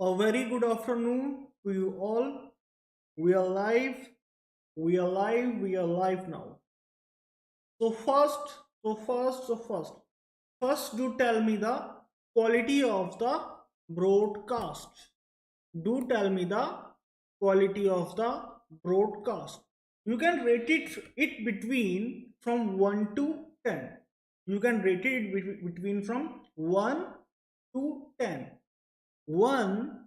A very good afternoon to you all. We are live. We are live. We are live now. So first, do tell me the quality of the broadcast. Do tell me the quality of the broadcast. You can rate it between from 1 to 10. You can rate it between from 1 to 10. 1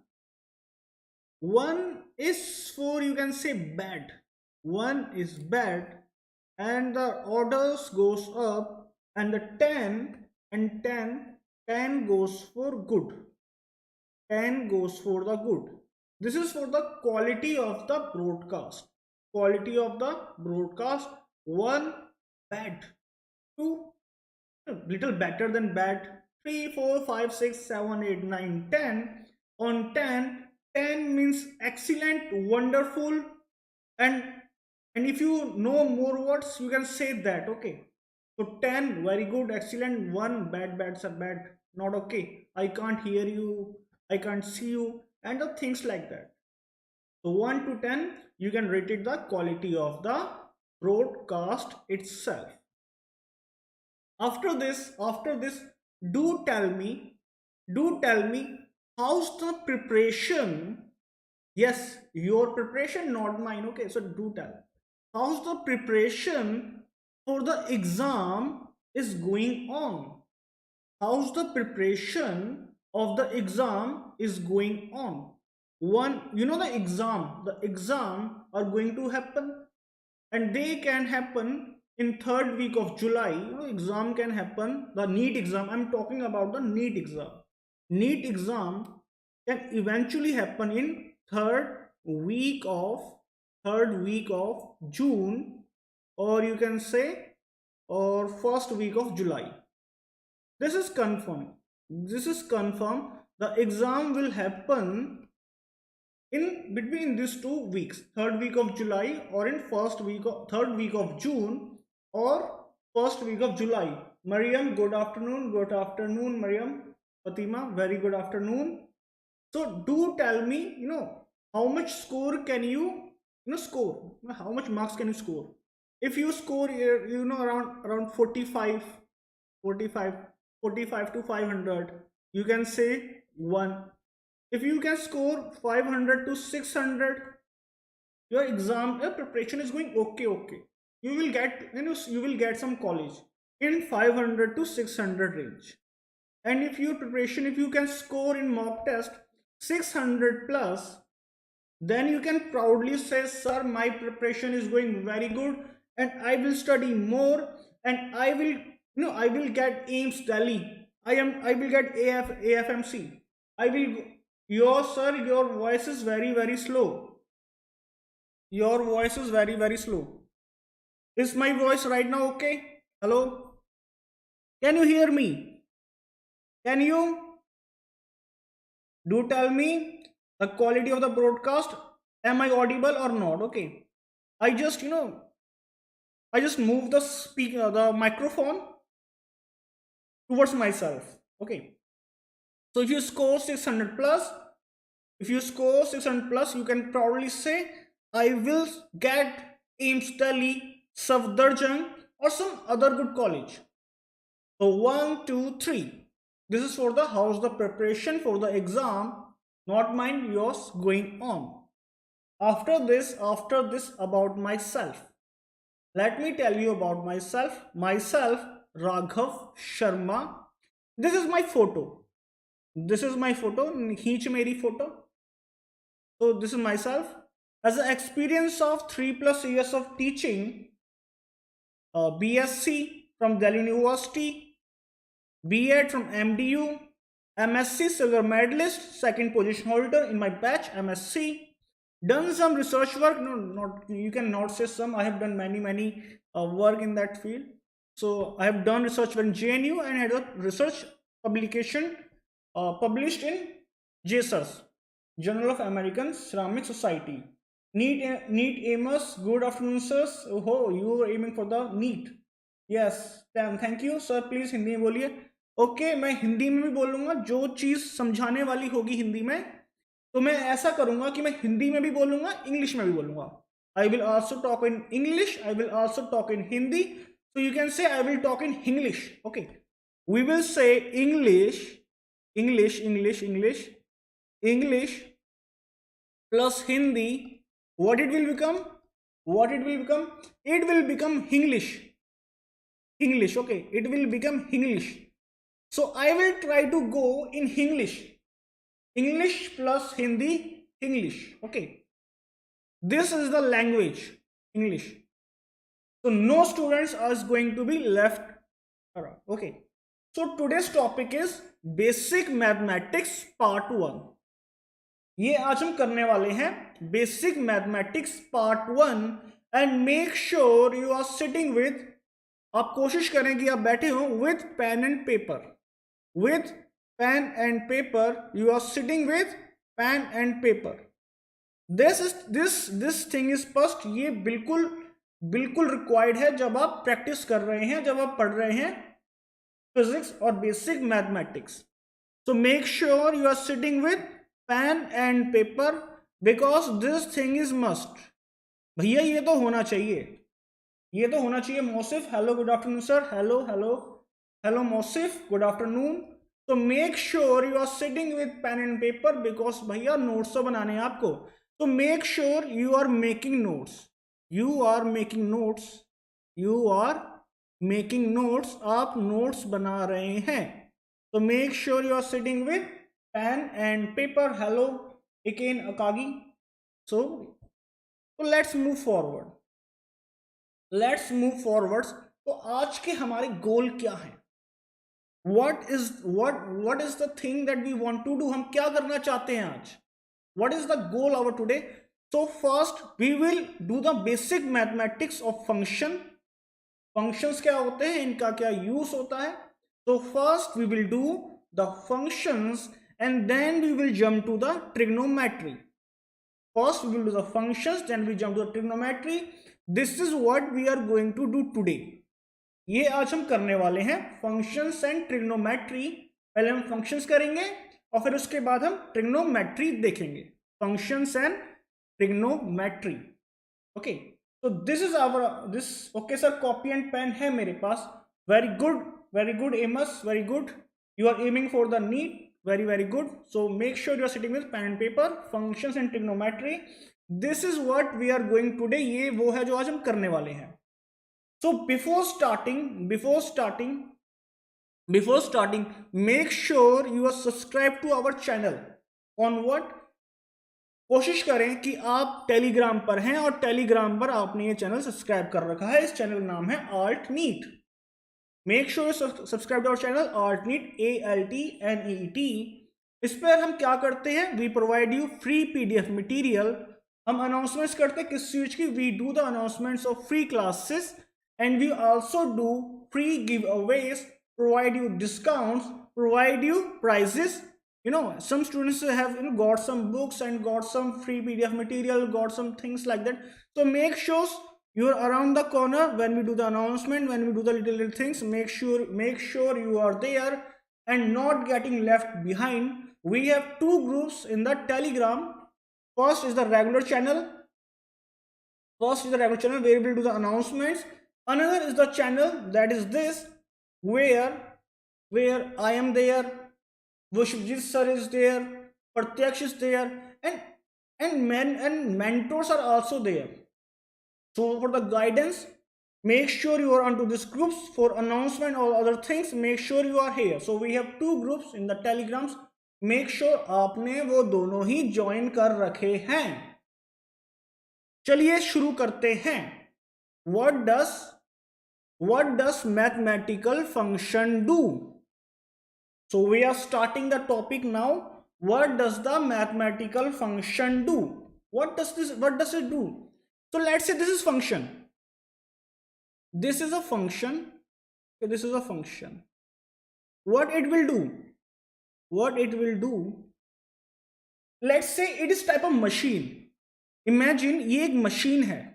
1 is for, you can say, bad. 1 is bad, and the orders goes up, and the 10 and 10 goes for good. 10 goes for the good. This is for the quality of the broadcast. Quality of the broadcast. 1 bad, 2 little better than bad, 3 4 5 6 7 8 9 10. On 10 means excellent, wonderful, and if you know more words, you can say that. Okay, so 10 very good, excellent. 1 bad, bad, not okay, I can't hear you, I can't see you, and the things like that. So 1 to 10, you can rate it the quality of the broadcast itself. After this, do tell me how's the preparation. Yes, your preparation, not mine. Okay, so do tell, how's the preparation for the exam is going on. How's the preparation of the exam is going on. One, the exam are going to happen, and they can happen in third week of July. Exam can happen, the NEET exam, I'm talking about the NEET exam. NEET exam can eventually happen in third week of June, or you can say, or first week of July. This is confirmed. The exam will happen in between these 2 weeks, third week of July, or in third week of June, or first week of July. Mariam, good afternoon, Mariam. Fatima, very good afternoon. So do tell me, how much score can you, score? How much marks can you score? If you score, around 45, 45, 45 to 500, you can say 1. If you can score 500 to 600, your preparation is going okay. You will get some college in 500 to 600 range. And if you can score in mock test 600 plus, then you can proudly say, sir, my preparation is going very good, and I will study more, and I will get AIMS Delhi, I will get AFMC, I will. Your voice is very very slow. Your voice is very very slow. Is my voice right now okay? Hello, can you hear me? Can you do tell me the quality of the broadcast? Am I audible or not? Okay, I just move the microphone towards myself. Okay, so if you score 600 plus, you can probably say, I will get AIMS Delhi, Safdarjung, or some other good college. So 1 2 3, this is for the how's the preparation for the exam, not mine, yours, going on. After this, about myself, let me tell you about myself, Raghav Sharma. This is my photo. Kheench meri photo. So this is myself. As an experience of 3+ years of teaching, BSc from Delhi University, B.Ed from MDU, MSc silver medalist, second position holder in my batch, MSc. Done some research work. No, not, you cannot say some. I have done many work in that field. So I have done research in JNU and had a research publication published in JSERS, Journal of American Ceramic Society. NEET aimers, good afternoon sirs. Oh, you are aiming for the NEET. Yes, thank you sir. Please Hindi में बोलिए. Okay, मैं हिंदी में भी बोलूँगा, जो चीज़ समझाने वाली होगी हिंदी में तो मैं ऐसा करूंगा कि मैं हिंदी में भी बोलूंगा, इंग्लिश में भी बोलूंगा. I will also talk in English, I will also talk in Hindi. So you can say I will talk in English. Okay. We will say English, English, English, English, English plus Hindi. What it will become? What it will become? It will become English. English. Okay. It will become English. So I will try to go in English. English plus Hindi, English. Okay. This is the language, English. So no students are going to be left around. Okay. So today's topic is basic mathematics part 1. ये आज हम करने वाले हैं basic mathematics part 1 and make sure you are sitting with, आप कोशिश करें कि आप बैठे हो with pen and paper. With pen and paper, you are sitting with pen and paper. This thing is first. ये बिल्कुल रिक्वायर्ड है जब आप प्रैक्टिस कर रहे हैं, जब आप पढ़ रहे हैं फिजिक्स और basic mathematics. So make sure you are sitting with pen and paper because this thing is must. भैया ये तो होना चाहिए, ये तो होना चाहिए. Mausif, hello, good afternoon sir. Hello hello hello Mausif, good afternoon. तो make sure you are sitting with pen and paper because भैया नोट्स तो बनाने हैं आपको. तो make sure you are making notes. You are making notes. You are making notes. आप notes बना रहे हैं. So make sure you are sitting with pen and paper. Hello again Akagi. So let's move forward. Let's move forwards. तो आज के हमारे गोल क्या हैं? What is the thing that we want to do? हम क्या करना चाहते हैं आज? What is the goal of today? So first we will do the basic mathematics of function. Functions क्या होते हैं, इनका क्या use होता है. So first we will do the functions and then we will jump to the trigonometry. First we will do the functions, then we jump to the trigonometry. This is what we are going to do today. ये आज हम करने वाले हैं functions and trigonometry. पहले हम functions करेंगे और फिर उसके बाद हम trigonometry देखेंगे. Functions and trigonometry. Okay, so this is our okay sir, copy and pen है मेरे पास. Very good Amos, very good. You are aiming for the NEET. Very good. So make sure you are sitting with pen and paper. Functions and trigonometry. This is what we are going today. ये वो है जो आज हम करने वाले हैं. So before starting, make sure you are subscribed to our channel. On what? कोशिश करें कि आप टेलीग्राम पर हैं और टेलीग्राम पर आपने ये चैनल सब्सक्राइब कर रखा है. इस चैनल का नाम है Alt NEET. Make sure subscribe our channel Alt NEET, ALTNEET. इस पर हम क्या करते हैं? We provide you free PDF material. हम अनाउंसमेंट्स करते हैं किस चीज की? We do the announcements of free classes and we also do free giveaways, provide you discounts, provide you prizes. You know, some students have got some books and got some free PDF material, got some things like that. So make sure you're around the corner when we do the announcement, when we do the little things. Make sure you are there and not getting left behind. We have two groups in the Telegram. First is the regular channel. Where we will do the announcements. Another is the channel that is this, where I am there. Vishwajit sir is there, Pratyaksh is there, and mentors are also there. So for the guidance, make sure you are onto these groups. For announcement or other things, make sure you are here. So we have two groups in the telegrams. Make sure आपने वो दोनों ही join कर रखे हैं. चलिए शुरू करते हैं. What does mathematical function do? So we are starting the topic now. What does the mathematical function do? What does it do? So let's say this is function. This is a function. Okay, this is a function. What it will do? Let's say it is type of machine. Imagine ये एक machine है.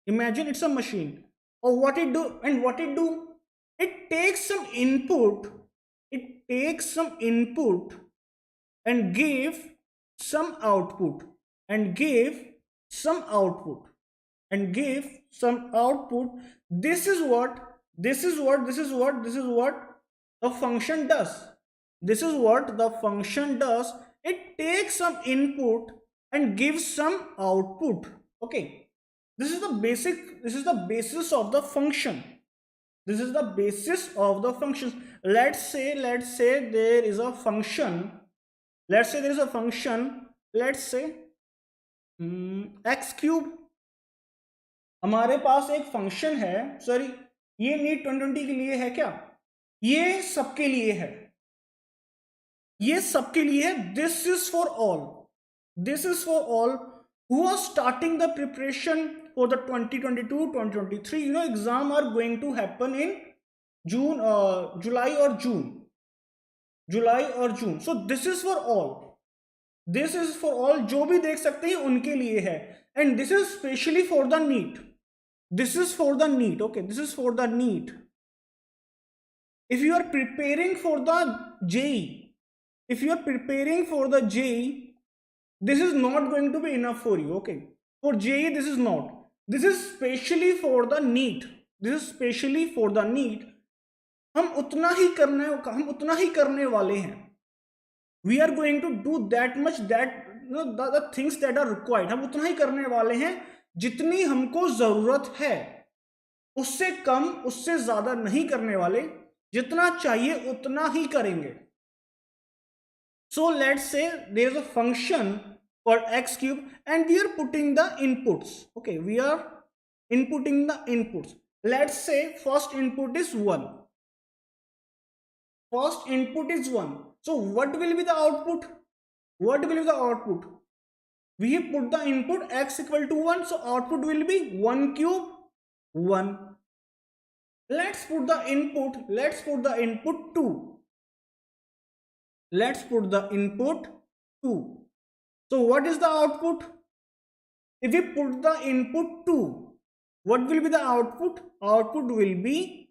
Imagine it's a machine. Or what it do? It takes some input and give some output and gave some output and gave some output. This is what the function does. This is what the function does. It takes some input and gives some output. Okay, this is the basis of the function. This is the basis of the functions. Let's say there is a function. Let's say there is a function. Let's say x cube. हमारे पास एक function है. Sorry, ये NEET 2020 के लिए है क्या? ये सबके लिए है. ये सबके लिए है. This is for all. This is for all who are starting the preparation for the 2022-2023. Exam are going to happen in June, July or June. So this is for all. This is for all. जो भी देख सकते हैं उनके लिए है. And this is specially for the NEET. This is for the NEET. Okay, this is for the NEET. If you are preparing for the JEE, this is not going to be enough for you. Okay, for JEE this is not. This is specially for the NEET. हम उतना ही करने वाले हैं. We are going to do that much, that the things that are required. हम उतना ही करने वाले हैं जितनी हमको जरूरत है. उससे कम, उससे ज्यादा नहीं करने वाले. जितना चाहिए उतना ही करेंगे. So let's say there is a function called x cube and we are putting the inputs. Okay, we are inputting the inputs. Let's say first input is 1. So what will be the output? We put the input x equal to 1, so output will be 1 cube 1. Let's put the input 2. Let's put the input 2. So what is the output? If we put the input 2, what will be the output? Output will be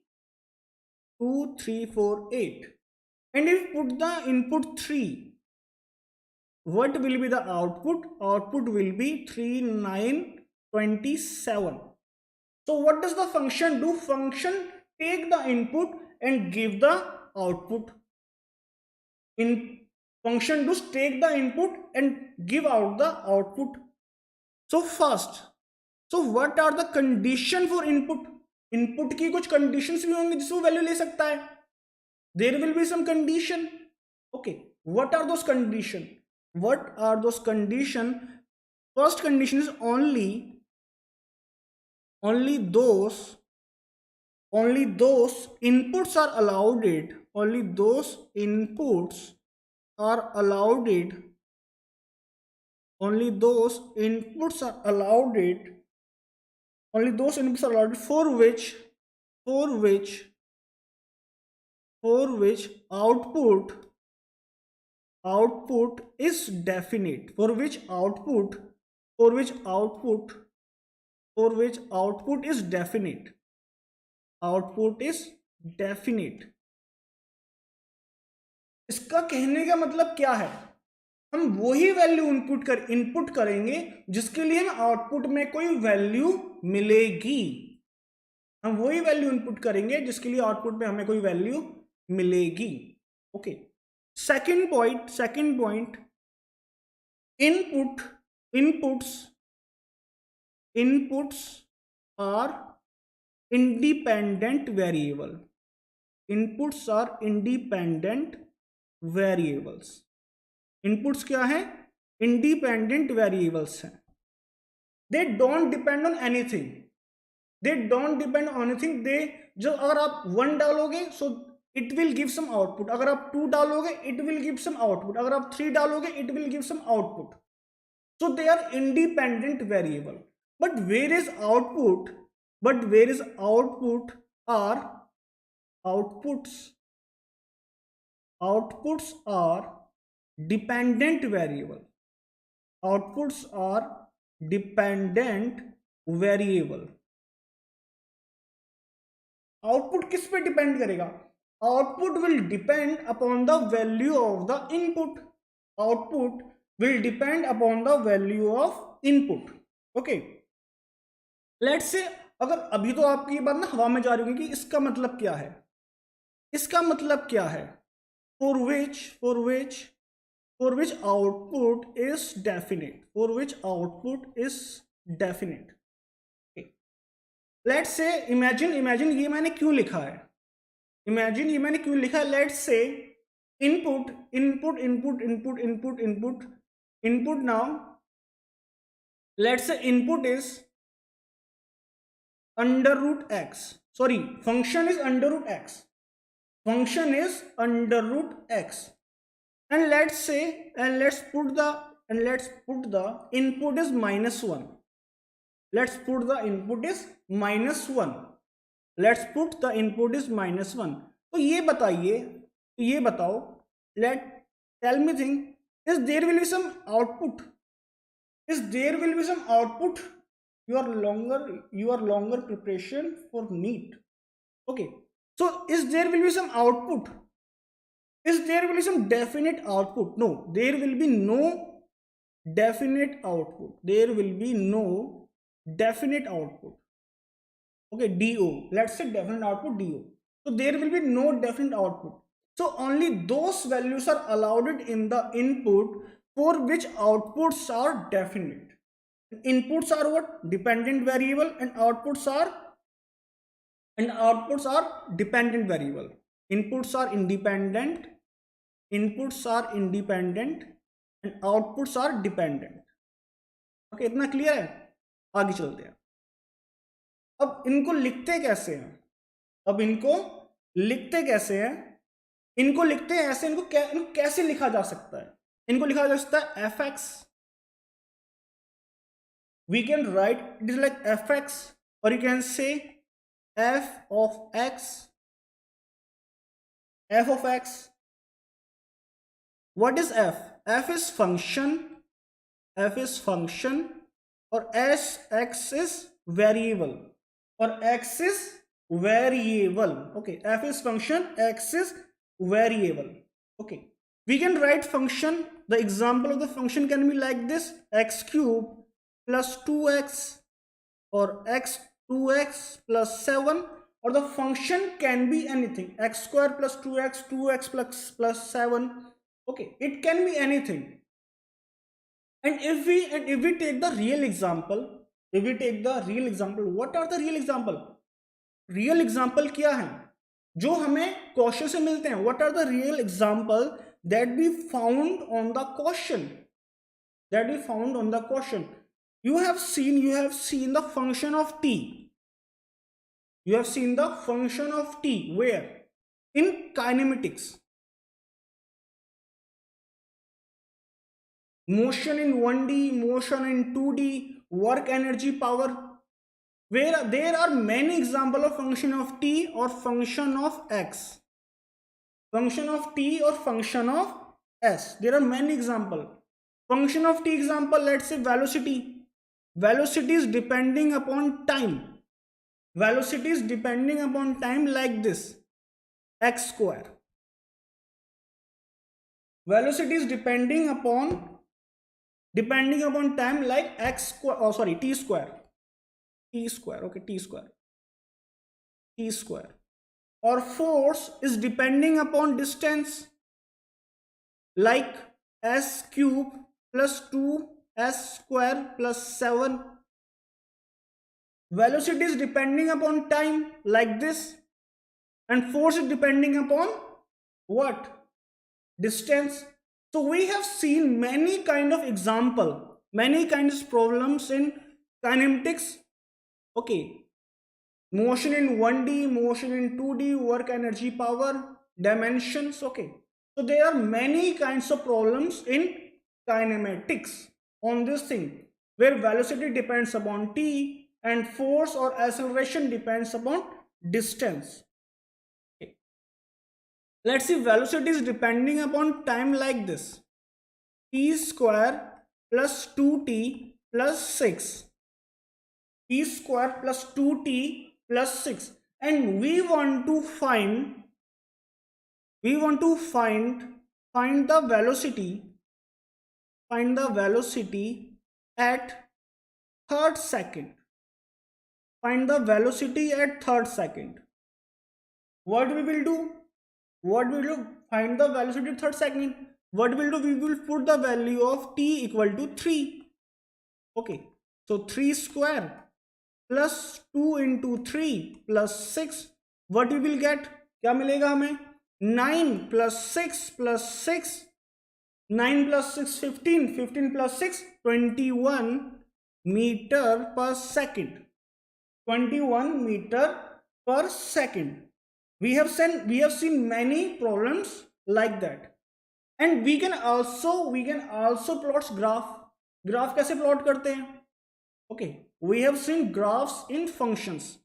2, 3, 4, 8. And if we put the input 3, what will be the output? Output will be 3, 9, 27. So what does the function do? Function take the input and give the output. Function does take the input and give out the output. So first, so what are the condition for input? Input की कुछ conditions भी होंगे जिससे वो value ले सकता है. There will be some condition. Okay, what are those condition? First condition is only those inputs are allowed. Only those inputs are allowed. Only those inputs are allowed for which output is definite. For which output is definite. Output is definite. इसका कहने का मतलब क्या है? हम वही value input करेंगे जिसके लिए हमें आउटपुट में कोई वैल्यू मिलेगी. हम वही वैल्यू इनपुट करेंगे जिसके लिए आउटपुट में हमें कोई वैल्यू मिलेगी. Okay, second point inputs are independent variable. Inputs are independent variables. Inputs क्या है? Independent variables हैं. They don't depend on anything. They जो अगर आप 1 डालोगे so it will give some output. अगर आप 2 डालोगे it will give some output. अगर आप 3 डालोगे it will give some output. So they are independent variable. But where is output are outputs are dependent variable. Outputs are dependent variable. Output किस पे depend करेगा? Output will depend upon the value of the input. Output will depend upon the value of input. Okay, let's say अगर अभी तो आपकी ये बात ना हवा में जा रही होगी कि इसका मतलब क्या है, इसका मतलब क्या है, for which output is definite, for which output is definite. Okay. Let's say imagine ये मैंने क्यों लिखा है, imagine ये मैंने क्यों लिखा है, let's say input now, let's say input is under root x, sorry, function is under root x, function is under root x, and let's say let's put the input is -1, let's put the input is -1, let's put the input is -1. तो ये बताइए, ये बताओ, let tell me thing, is there will be some output, is there will be some output, your longer preparation for NEET. Okay, so is there will be some output, is there will be some definite output? No, there will be no definite output, there will be no definite output. Okay, do, let's say definite output do, so there will be no definite output, so only those values are allowed in the input for which outputs are definite. Inputs are what? Dependent variable, and outputs are dependent variable. Inputs are independent, and outputs are dependent. Okay, इतना clear है? आगे चलते हैं. अब इनको लिखते कैसे हैं, अब इनको लिखते कैसे हैं, इनको लिखते हैं ऐसे, इनको कैसे लिखा जा सकता है, इनको लिखा जा सकता है fx, we can write it is like fx, or you can say f of x. What is f? F is function, or x is variable, or x is variable. Okay, f is function, x is variable. Okay, we can write function, the example of the function can be like this: x cube plus 2x, or x 2x plus 7, or the function can be anything, x square plus 2x plus 7. Okay, it can be anything. And if we take the real example, what are the real example? Real example क्या है जो हमें question से मिलते हैं? What are the real example that we found on the question? You have seen the function of t. You have seen the function of t where? In kinematics. Motion in 1D, motion in 2D, work energy power, where there are many examples of function of t or function of x, function of t or function of s. There are many examples. Function of t example, let's say velocity. Velocity is depending upon time. Velocity is depending upon time like this, x square. Velocity is depending upon time like x square, oh sorry, t square. Okay, t square. Or force is depending upon distance like s cube plus 2s square plus 7. Velocity is depending upon time like this, and force is depending upon what? Distance. So we have seen many kind of example, many kinds of problems in kinematics. Okay, motion in 1D, motion in 2D, work energy power, dimensions. Okay, so there are many kinds of problems in kinematics on this thing where velocity depends upon t and force or acceleration depends upon distance. Okay. Let's see, velocity is depending upon time like this: t square plus 2t plus 6, t square plus 2t plus 6, and we want to find the velocity find the velocity at third second. Find the velocity at third second. What we will do? What we will do? Find the velocity at third second. What we will do? We will put the value of t equal to 3. Okay. So 3 square plus 2 into 3 plus 6. What we will get? क्या मिलेगा हमें? 9 plus 6 plus 6. 9 plus 6 15. 15 plus 6 21 meter per second. 21 meter per second. We have seen many problems like that, and we can also plot graph कैसे plot करते हैं? Okay, we have seen graphs in functions.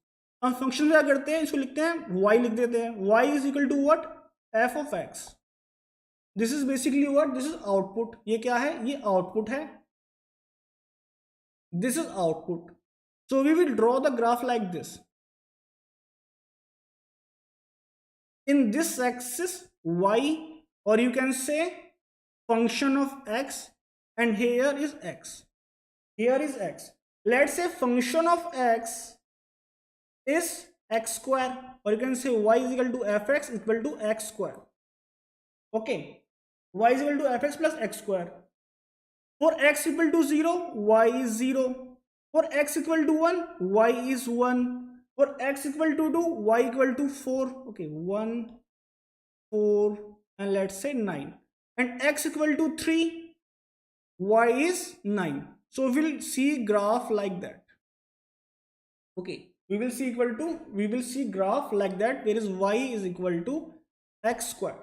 हम function क्या करते हैं? इसको लिखते हैं y, लिख देते हैं y is equal to what? f of x. This is basically what? This is output. ये क्या है? ये output है. This is output. So we will draw the graph like this. In this axis y, or you can say function of x, and here is x. Here is x. Let's say function of x is x square, or you can say y is equal to fx equal to x square. Okay, y is equal to fx plus x square. For x equal to 0, y is 0. For x equal to 1, y is 1. For x equal to 2, y equal to 4. Okay, 1, 4, and let's say 9. And x equal to 3, y is 9. So we'll see graph like that. Okay, we will see graph like that. There is y is equal to x square.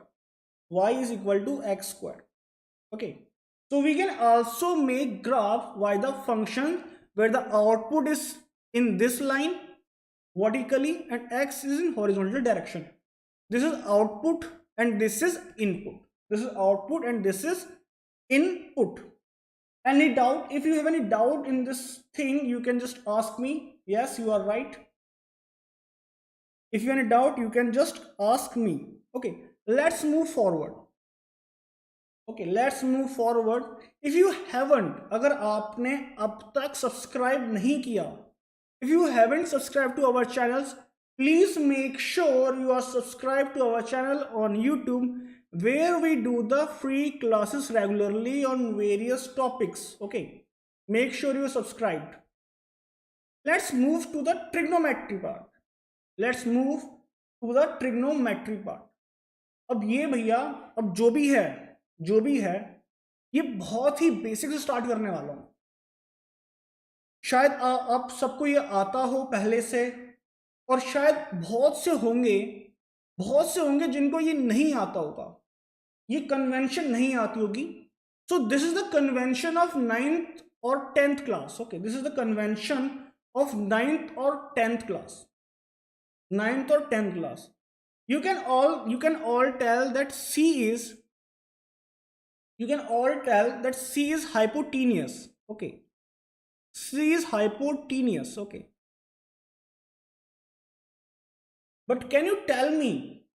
Y is equal to x square. Okay, so we can also make graph by the function where the output is in this line vertically and x is in horizontal direction. This is output and this is input. This is output and this is input. Any doubt? If you have any doubt in this thing, you can just ask me. Yes, you are right. If you have any doubt, you can just ask me. Okay, let's move forward. Okay, let's move forward. If you haven't, अगर आपने अब तक subscribe नहीं किया, if you haven't subscribed to our channels, please make sure you are subscribed to our channel on YouTube, where we do the free classes regularly on various topics. Okay, make sure you are subscribed. Let's move to the trigonometry part. Let's move to the trigonometry part. अब ये भैया, अब जो भी है ये बहुत ही basic से स्टार्ट करने वाला हूं. शायद आप सबको ये आता हो पहले से, और शायद बहुत से होंगे जिनको ये नहीं आता होगा, ये कन्वेंशन नहीं आती होगी. So this is the convention of 9th और 10th class. Okay, this is the convention of 9th और 10th क्लास. 9th और 10th class. You can all tell that C is hypotenuse. Okay, C is hypotenuse. Okay, but can you tell me,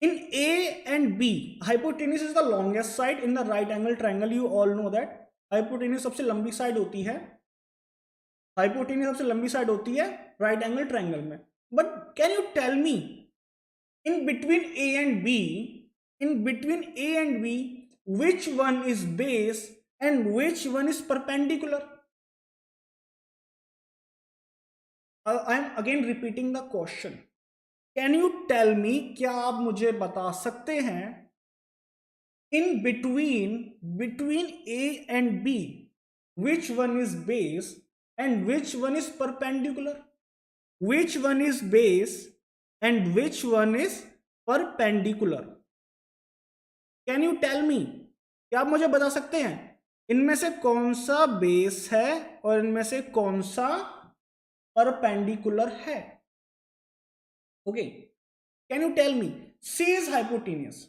in A and B, hypotenuse is the longest side in the right angle triangle. You all know that hypotenuse सबसे लंबी side होती है. hypotenuse सबसे लंबी side होती है right angle triangle में. But can you tell me, in between A and B, which one is base and which one is perpendicular? I am again repeating the question. Can you tell me, क्या आप मुझे बता सकते हैं, in between A and B, which one is base and which one is perpendicular? Which one is base and which one is perpendicular? Can you tell me? क्या आप मुझे बता सकते हैं इनमें से कौन सा बेस है और इनमें से कौन सा परपेंडिकुलर है? Okay, can you tell me? C is hypotenuse.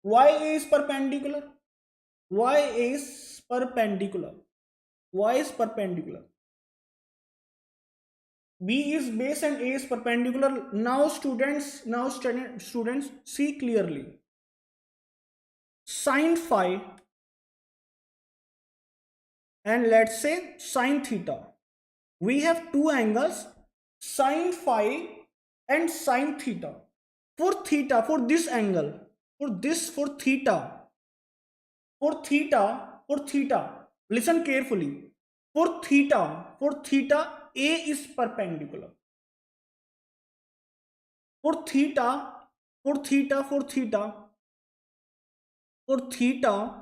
Y is perpendicular. Y is perpendicular. B is base and A is perpendicular. Now students, see clearly. Sine phi and let's say sine theta. We have two angles, sine phi and sine theta. For theta, for this angle, for theta, for theta, listen carefully. For theta, A is perpendicular. For theta, for theta, for theta, for theta,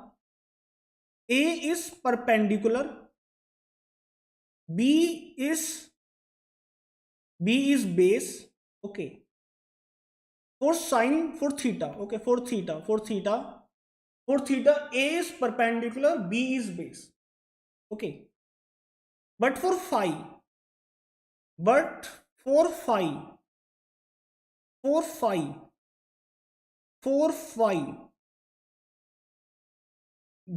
A is perpendicular. B is base. Okay. For sine, for theta, okay, for theta, A is perpendicular, B is base. Okay. But for phi, for phi,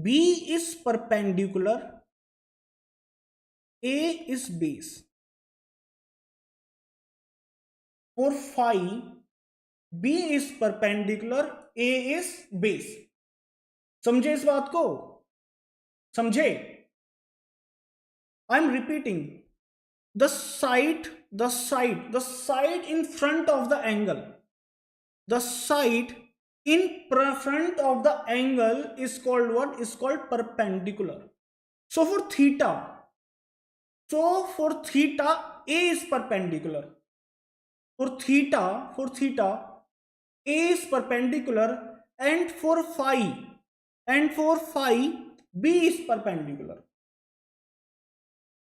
B is perpendicular, A is base. For phi, B is perpendicular, A is base. समझे इस बात को? समझे? I am repeating. The side in front of the angle. The side in front of the angle is called what? Is called perpendicular. So for theta, A is perpendicular. For theta, A is perpendicular, and for phi, B is perpendicular.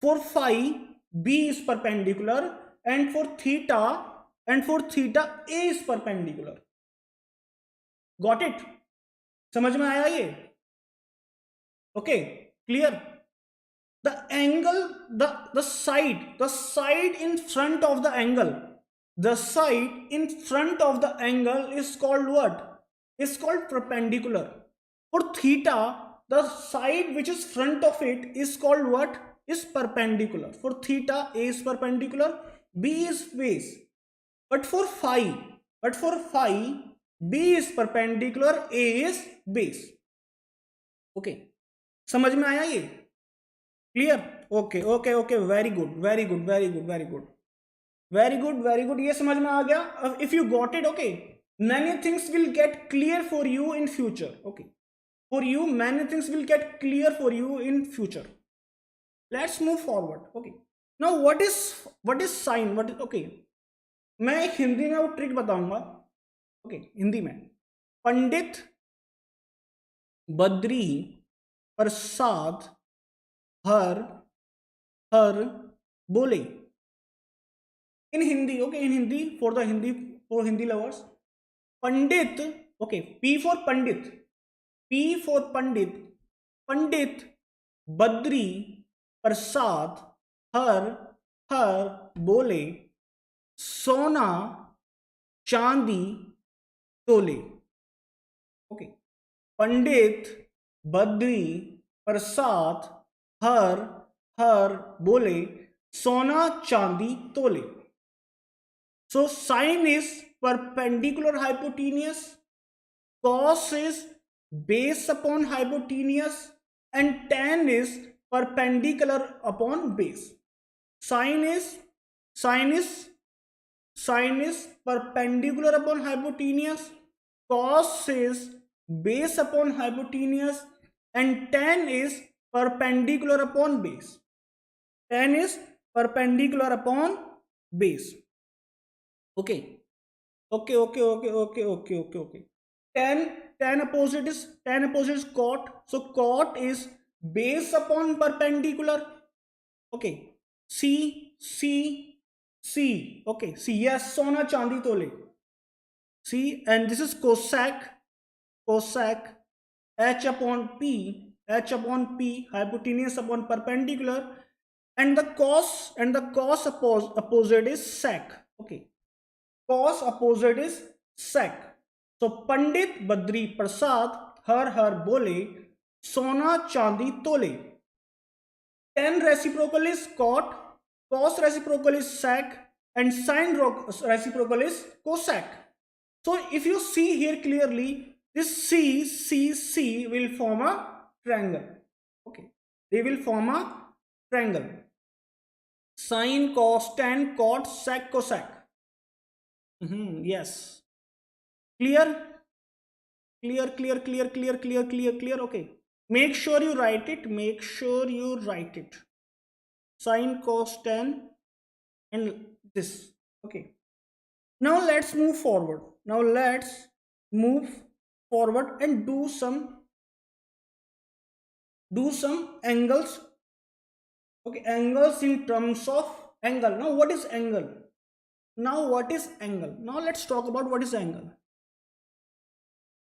For phi, B is perpendicular, and for theta, A is perpendicular. Got it? समझ में आया ये? Okay, clear? The angle, the side in front of the angle. The side in front of the angle is called what? Is called perpendicular. For theta, the side which is front of it is called what? Is perpendicular. For theta, A is perpendicular, B is base. But for phi, B is perpendicular, A is base. Okay, समझ में आया ये? Clear? Okay, very good. ये समझ में आ गया? If you got it, okay, many things will get clear for you in future. Okay, for you many things will get clear for you in future. Let's move forward. Okay, now what is sine? Okay, मैं एक हिंदी में वो trick बताऊंगा. Okay, Hindi में पंडित बद्री प्रसाद हर बोले. In Hindi, okay, in Hindi, for Hindi lovers, Pandit, okay, P for Pandit, Pandit Badri Prasad हर बोले सोना चांदी तोले. Okay, पंडित बद्री प्रसाद हर बोले सोना चांदी तोले. So sine is perpendicular hypotenuse, cos is base upon hypotenuse, and tan is perpendicular upon base. Sine is perpendicular upon hypotenuse, cos is base upon hypotenuse, and tan is perpendicular upon base. Tan is perpendicular upon base. Okay. Tan opposite is cot. So cot is base upon perpendicular. Okay. C. Okay. C. Yes. Sona chandi tole. C. And this is cosec. H upon P. Hypotenuse upon perpendicular. And the cos opposite is sec. Okay. Cos opposite is sec. So Pandit Badri Prasad हर बोले सोना चांदी तोले. Tan reciprocal is cot, cos reciprocal is sec, and sin reciprocal is cosec. So if you see here clearly, this C will form a triangle. Okay. They will form a triangle. Sine, cos, tan, cot, sec, cosec. Yes. Clear? Clear. Okay. Make sure you write it. Make sure you write it. Sine, cos, tan, and this. Okay. Now let's move forward. Now let's move forward and do some angles. Okay, angles in terms of angle. Now what is angle? Now let's talk about what is angle.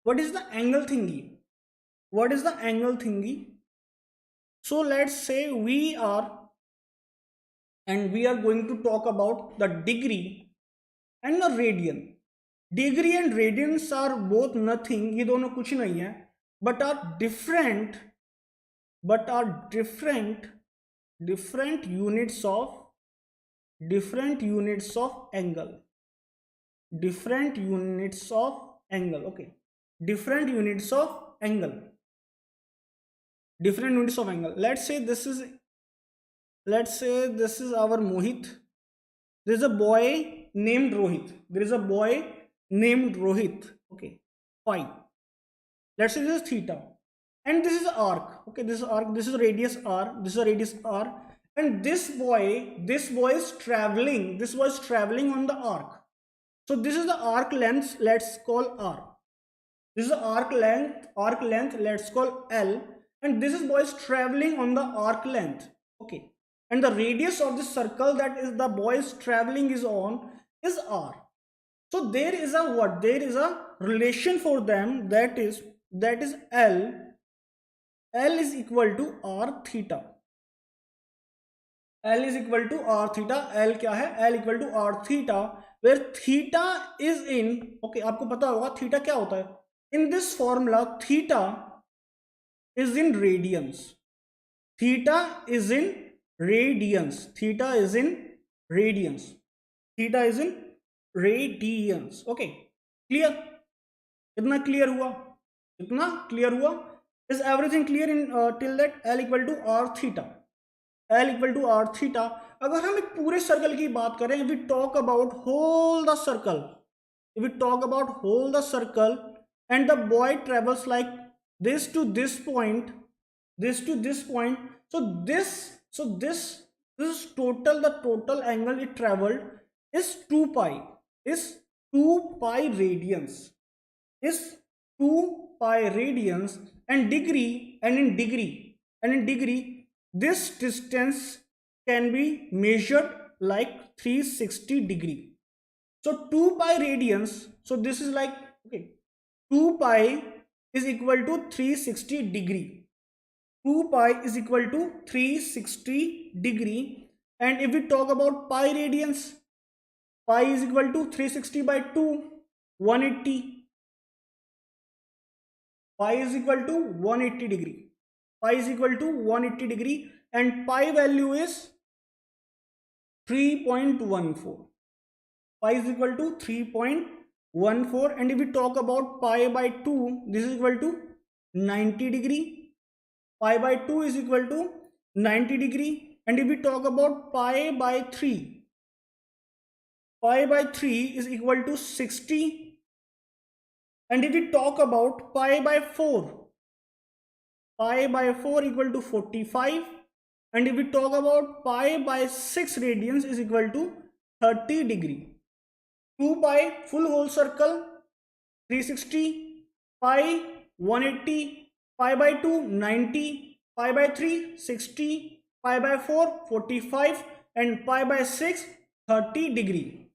What is the angle thingy? What is the angle thingy? So let's say we are going to talk about the degree and the radian. Degree and radians are both nothing, ये दोनों कुछ नहीं है, but are different units of angle. Different units of angle. Okay, different units of angle. Let's say this is our Mohit. There is a boy named Rohit. Okay, fine. Let's say this is theta, and this is arc. Okay, this is arc. This is radius r. This is a radius r, and this boy is traveling. This boy is traveling on the arc. So this is the arc length. Let's call r. This is the arc length. Let's call L. And this is boy is traveling on the arc length. Okay. And the radius of the circle that is the boy is traveling is on is r. So there is a what? There is a relation for them that is L. L is equal to r theta. L is equal to r theta. L क्या है? L equal to r theta, where theta is in. Okay, आपको पता होगा theta क्या होता है? In this formula, theta is in radians. Theta is in radians. Okay, clear? इतना clear हुआ? Is everything clear in till that? L equal to r theta. अगर हम एक पूरे सर्कल की बात करें, if we talk about whole the circle, and the boy travels like this to this point, so this is total, the total angle it traveled is 2 pi radians, and in degree this distance can be measured like 360 degree. So 2 pi radians, so this is like, okay, 2 pi is equal to 360 degree. 2 pi is equal to 360 degree. And if we talk about pi radians, pi is equal to 360 by 2, 180. Pi is equal to 180 degree. And pi value is 3.14. Pi is equal to 3.14. And if we talk about pi by 2, this is equal to 90 degree. Pi by 2 is equal to 90 degree. And if we talk about pi by 3 is equal to 60. And if we talk about pi by 4 equal to 45. And if we talk about pi by 6 radians is equal to 30 degree. 2 pi full whole circle 360, pi 180, pi by 2 90, pi by 3 60, pi by 4 45, and pi by 6 30 degree.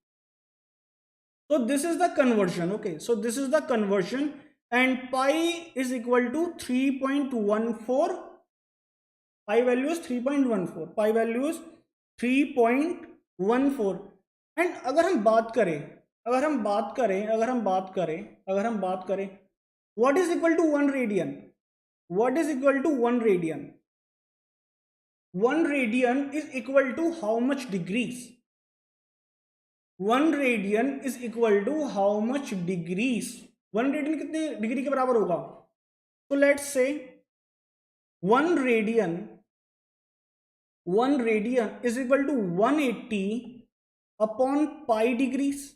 So this is the conversion. Okay, so this is the conversion, and pi is equal to 3.14. Pi value is 3.14. And अगर हम बात करें what is equal to 1 radian? 1 radian is equal to how much degrees? 1 radian is equal to how much degrees? 1 radian कितने degree के बराबर होगा? So let's say 1 radian 1 radian is equal to 180 upon pi degrees.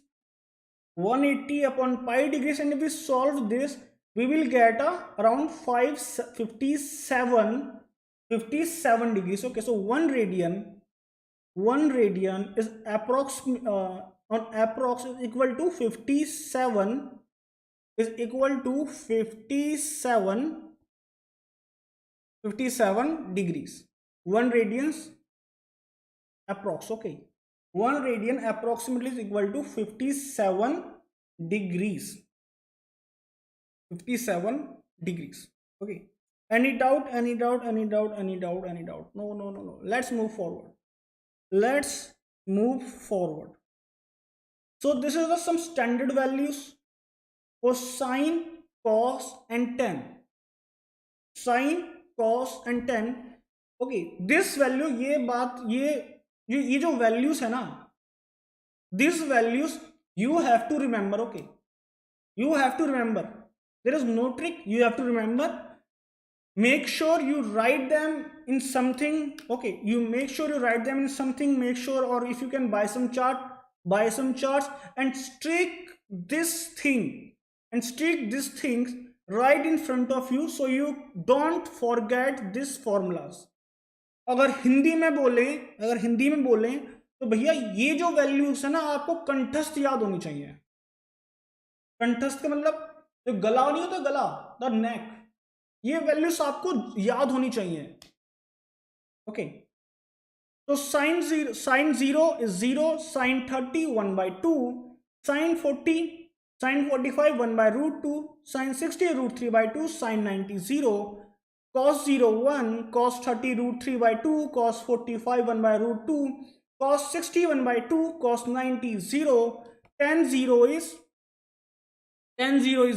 180 upon pi degrees, and if we solve this, we will get around 57 degrees. Okay, so 1 radian is approx is equal to 57 degrees. 1 radians approx. Okay, 1 radian approximately is equal to 57 degrees. 57 degrees. Okay, any doubt? No, let's move forward. So this is some standard values for sine, cos and tan. Sine, cos and tan. Okay, this value, ये जो values है ना, these values you have to remember. Okay, you have to remember. There is no trick. You have to remember. Make sure you write them in something. Okay, you make sure you write them in something. Make sure, or if you can buy some charts, and stick this thing and stick these things right in front of you, so you don't forget these formulas. अगर हिंदी में बोलें तो भैया ये जो values है ना, आपको कंठस्थ याद होनी चाहिए. कंठस्थ का मतलब जो गला नहीं होता, गला, द नेक, ये वैल्यूज आपको याद होनी चाहिए. ओके, तो sine 0 is 0, sine 30 1 by 2, sine 45 1 by root 2, sine 60 root 3 by 2, sine 90 0, cos 0 1, cos 30 root 3 by 2, cos 45 1 by root 2, cos 60 1 by 2, cos 90 0, tan 0 is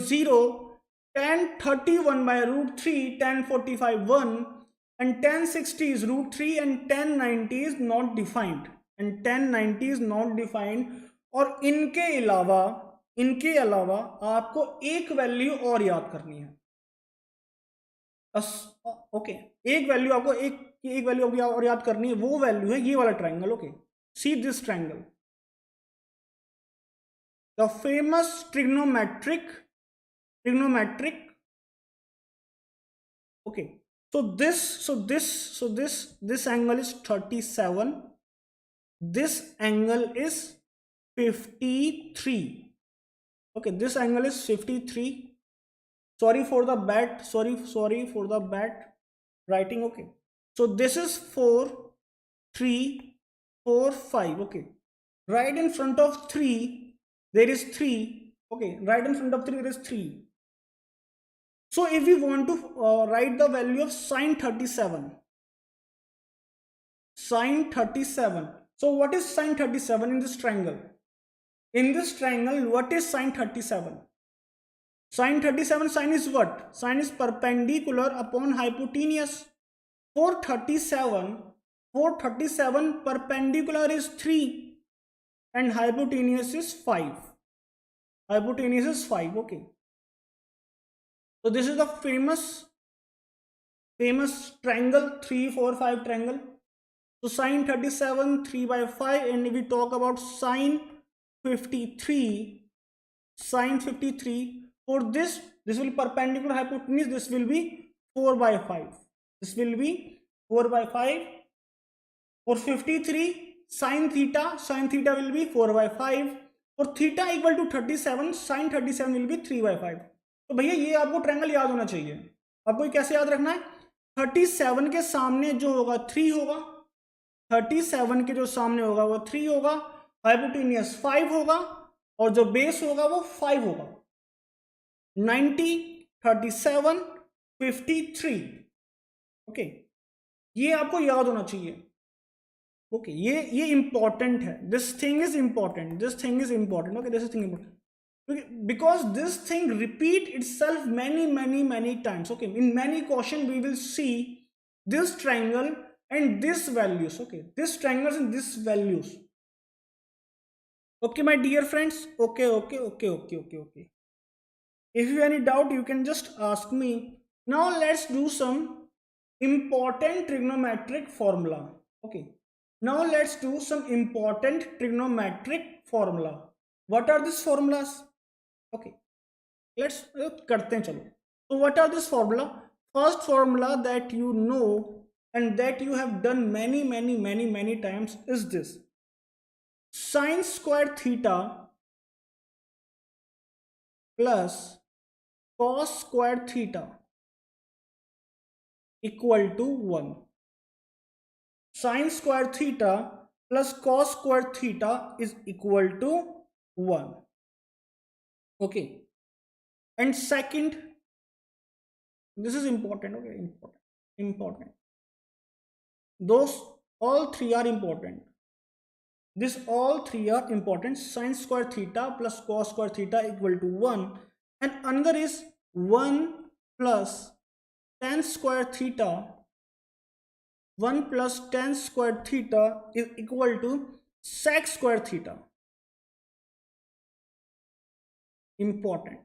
0, tan 30 1 by root 3, tan 45 1, and tan 60 is root 3, and tan 90 is not defined. और इनके अलावा आपको एक value और याद करनी है. Okay, एक वैल्यू और याद करनी है. वो वैल्यू है ये वाला triangle. Okay, see this triangle, the famous trigonometric. Okay, so this angle is 37. This angle is 53. Okay, this angle is 53. Sorry for the bad writing. Okay, so this is 4 3 4 5. Okay, right in front of 3 there is 3. Okay, right in front of 3 there is 3. So if we want to write the value of sine 37, so what is sine 37 in this triangle? What is sine 37? Sine 37, sine is what? Sine is perpendicular upon hypotenuse. 437 perpendicular is 3 and hypotenuse is 5. Okay, so this is the famous triangle, 3 4 5 triangle. So sine 37 3 by 5, and if we talk about sine 53, for this will be perpendicular hypotenuse, this will be 4 by 5. For 53 sine theta will be 4 by 5. For theta equal to 37, sine 37 will be 3 by 5. तो भैया ये आपको triangle याद होना चाहिए. आपको ये कैसे याद रखना है? 37 के सामने जो होगा 3 होगा, 37 के जो सामने होगा वो 3 होगा, हाइपोटेनियस 5 होगा, और जो बेस होगा वो 5 होगा. 90 37 53. ओके, ये आपको याद होना चाहिए. ओके, ये इंपॉर्टेंट है. This thing is important. Okay, this thing important. Because this thing repeat itself many times. Okay, in many question we will see this triangle and this values. Okay, this triangles and this values. Okay, my dear friends. Okay. If you have any doubt, you can just ask me. Now let's do some important trigonometric formula. Okay, now let's do some important trigonometric formula. What are these formulas? Okay, let's karte hain chalo. So what are this formula? First formula that you know and that you have done many times is this: sine square theta plus cos square theta equal to 1. Sine square theta plus cos square theta is equal to 1. Okay, and second, this is important. Okay, important. Those all three are important. This all three are important. Sine square theta plus cos square theta equal to 1, and another is 1 plus tan square theta. 1 plus tan square theta is equal to sec square theta. Important.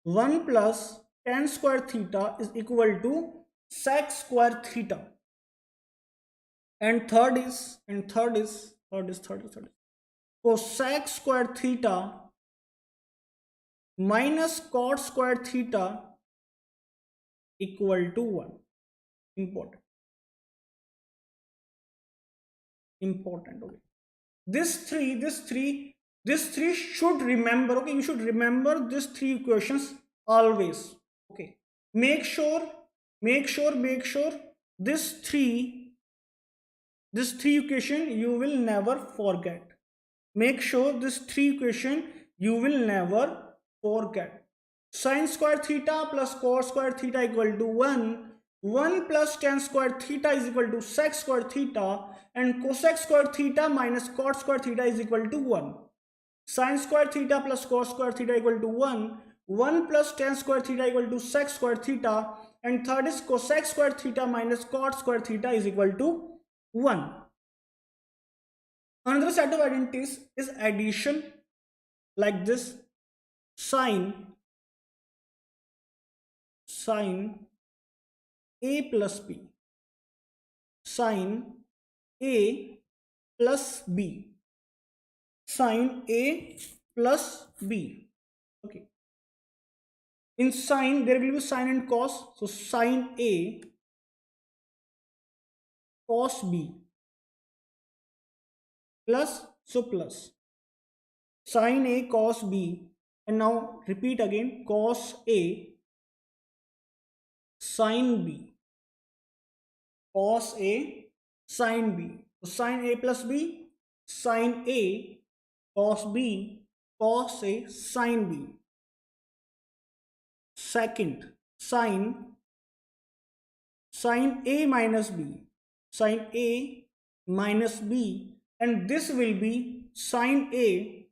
1 plus tan square theta is equal to sec square theta. And third is cosec square theta minus cot square theta equal to 1. Important. Okay, this three should remember. Okay, you should remember these three equations always. Okay, make sure this three equation you will never forget. Make sure this three equation you will never forget. Sine square theta plus cos square theta equal to 1. 1 plus tan square theta is equal to sec square theta, and cosec square theta minus cot square theta is equal to 1. Sine square theta plus cos square theta equal to 1. 1 plus tan square theta equal to sec square theta, and third is cosec square theta minus cot square theta is equal to 1. Another set of identities is addition, like this: sine a plus b, sine a plus b, sine a plus b. Okay, in sine there will be sine and cos, so sine a cos b plus sine a cos b, and now repeat again: cos a sine b, cos a sine b. So sine a plus b, sine a cos b, cos a sine b. Second, sine a minus b, sine a minus b, and this will be sine a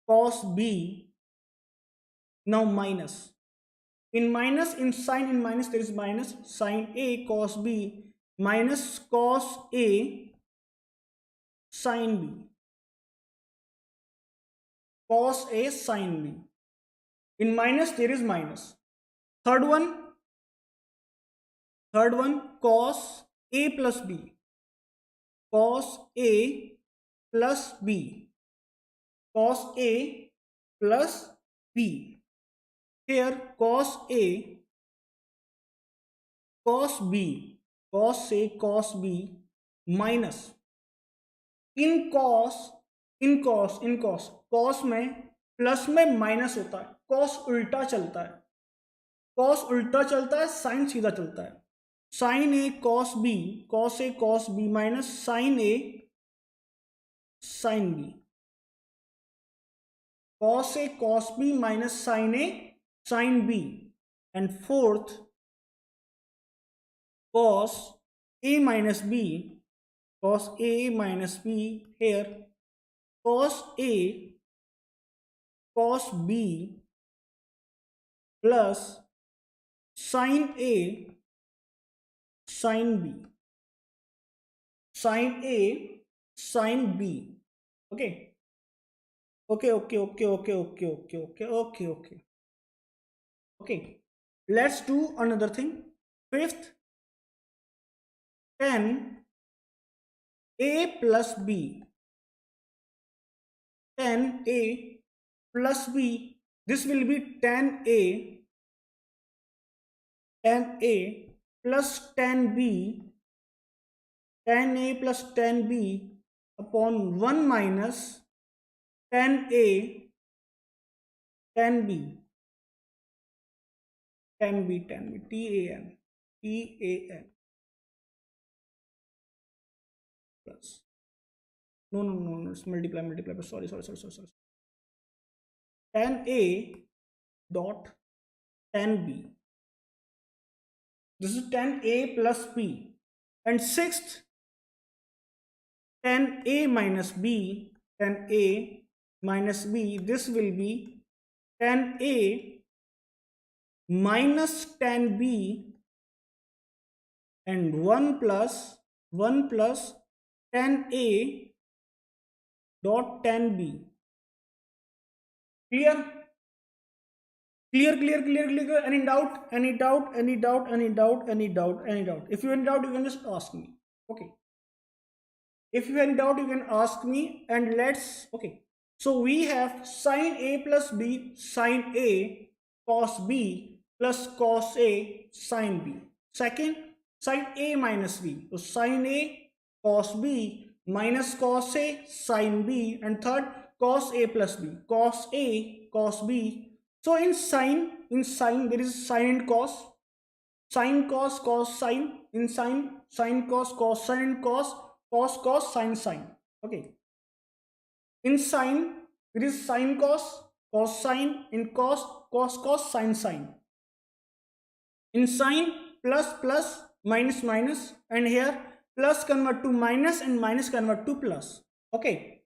cos b. Now minus. In sine in minus there is minus. Sine a cos b minus cos a sine b, cos a sine b. In minus there is minus. Third one cos a plus b, cos a plus b, cos a plus b. Here cos a cos b, cos a cos b minus in cos में plus में minus होता है, cos उल्टा चलता है, sign सीधा चलता है. Sin a cos b, cos a cos b minus sin a sin b, cos a cos b minus sin a sin b. And fourth, cos a minus b, cos a minus b. Here cos a cos b plus sin a sin b, sin a sin b. Okay, let's do another thing. fifth, tan a plus b, tan a plus b, this will be tan a plus tan b, tan a plus tan b upon 1 minus tan a tan b, tan b, tan b, tan plus, no, it's multiply, sorry, tan a dot tan b, this is tan a plus b, and sixth, tan a minus b, tan a minus b, this will be tan a minus tan b, and 1 plus tan a dot tan b. Clear? Clear. Any doubt? If you have any doubt, you can just ask me. Okay. If you have any doubt, you can ask me, and let's, okay. So we have sine a plus b, sine a cos b plus cos a sine b. Second, sine a minus b. So sine a cos b minus cos a sine b. And third, cos a plus b, cos a cos b. So in sine there is sine and cos, sine cos cos sine, in sine cos cos sine, and cos sine. Okay. In sine there is sine cos sine, in cos sine. In sine plus minus, and here plus convert to minus and minus convert to plus. Okay.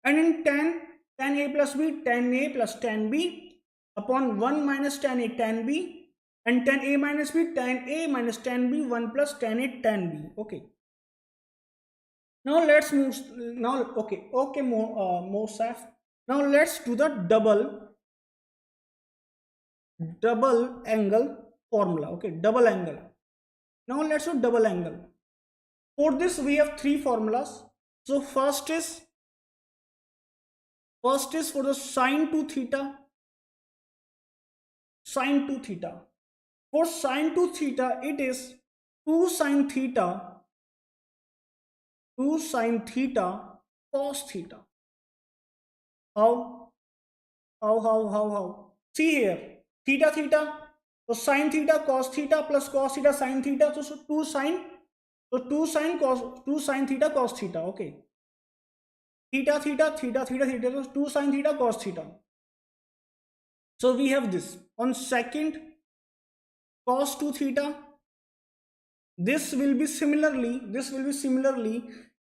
And in tan a plus b, tan a plus tan b upon 1 minus tan a tan b, and tan a minus b, tan a minus tan b, 1 plus tan a tan b. Okay. Now let's move. Now Mosaf. Now let's do the double angle formula. Okay, double angle. Now let's do double angle. For this we have three formulas. So first is for the sine 2 theta. For sine 2 theta, it is 2 sine theta cos theta. How? See here, theta. So sine theta cos theta plus cos theta sine theta. So 2 sine theta cos theta. Okay. Theta. So 2 sine theta cos theta. So we have this. On second, cos 2 theta. This will be similarly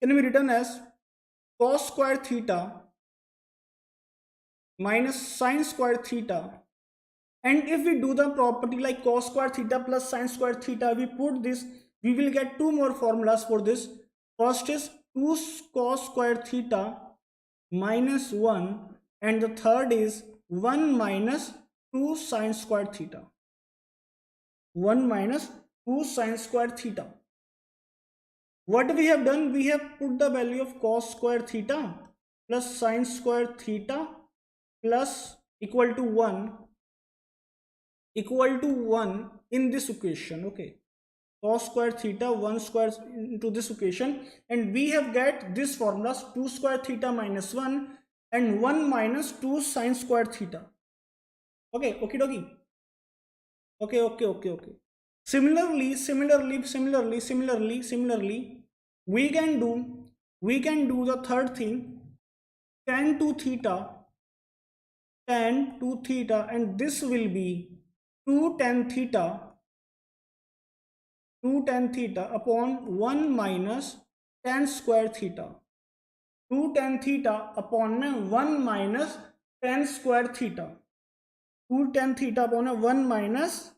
can be written as cos square theta minus sine square theta. And if we do the property like cos square theta plus sine square theta, we put this, we will get two more formulas for this. First is 2 cos square theta minus 1, and the third is 1 minus 2 sine square theta. 1 minus 2 sine square theta. What we have done, we have put the value of cos square theta plus sine square theta plus equal to 1 in this equation. Okay, cos square theta 1 square into this equation, and we have get this formulas 2 square theta minus 1 and 1 minus 2 sine square theta. Okay. Similarly, we can do the third thing, tan 2 theta, and this will be 2 tan theta upon 1 minus tan square theta. 2 tan theta upon 1 minus tan square theta. 2 tan theta upon 1 minus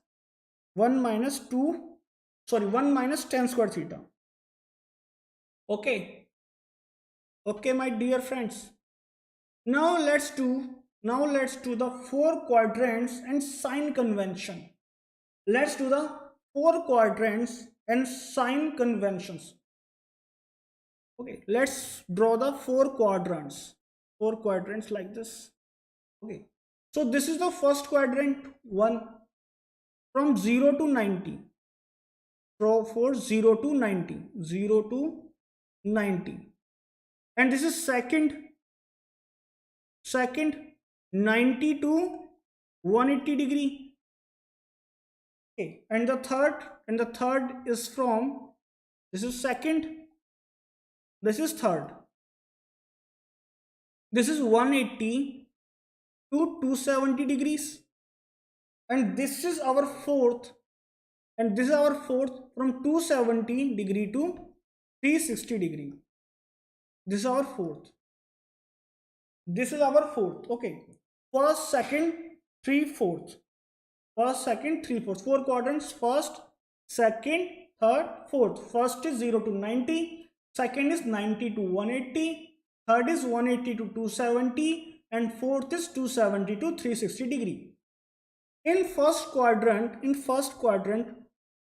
tan square theta. Okay, my dear friends. Now let's do the 4 quadrants and sign convention. Let's do the four quadrants and sign conventions. Okay, let's draw the four quadrants. Four quadrants like this. Okay, so this is the first quadrant, one from 0 to 90. For 0 to 90, 0 to 90. And this is second 90 to 180 degree. Okay, and the third is from, this is second, this is third, this is 180 to 270 degrees, and this is our fourth, and this is our fourth from 270 degree to 360 degree. This is our fourth, this is our fourth. Okay, first, second, three fourths, first, second, three fourths, four quadrants, first, second, third, fourth. First is 0 to 90, second is 90 to 180, third is 180 to 270, and fourth is 270 to 360 degree. In first quadrant,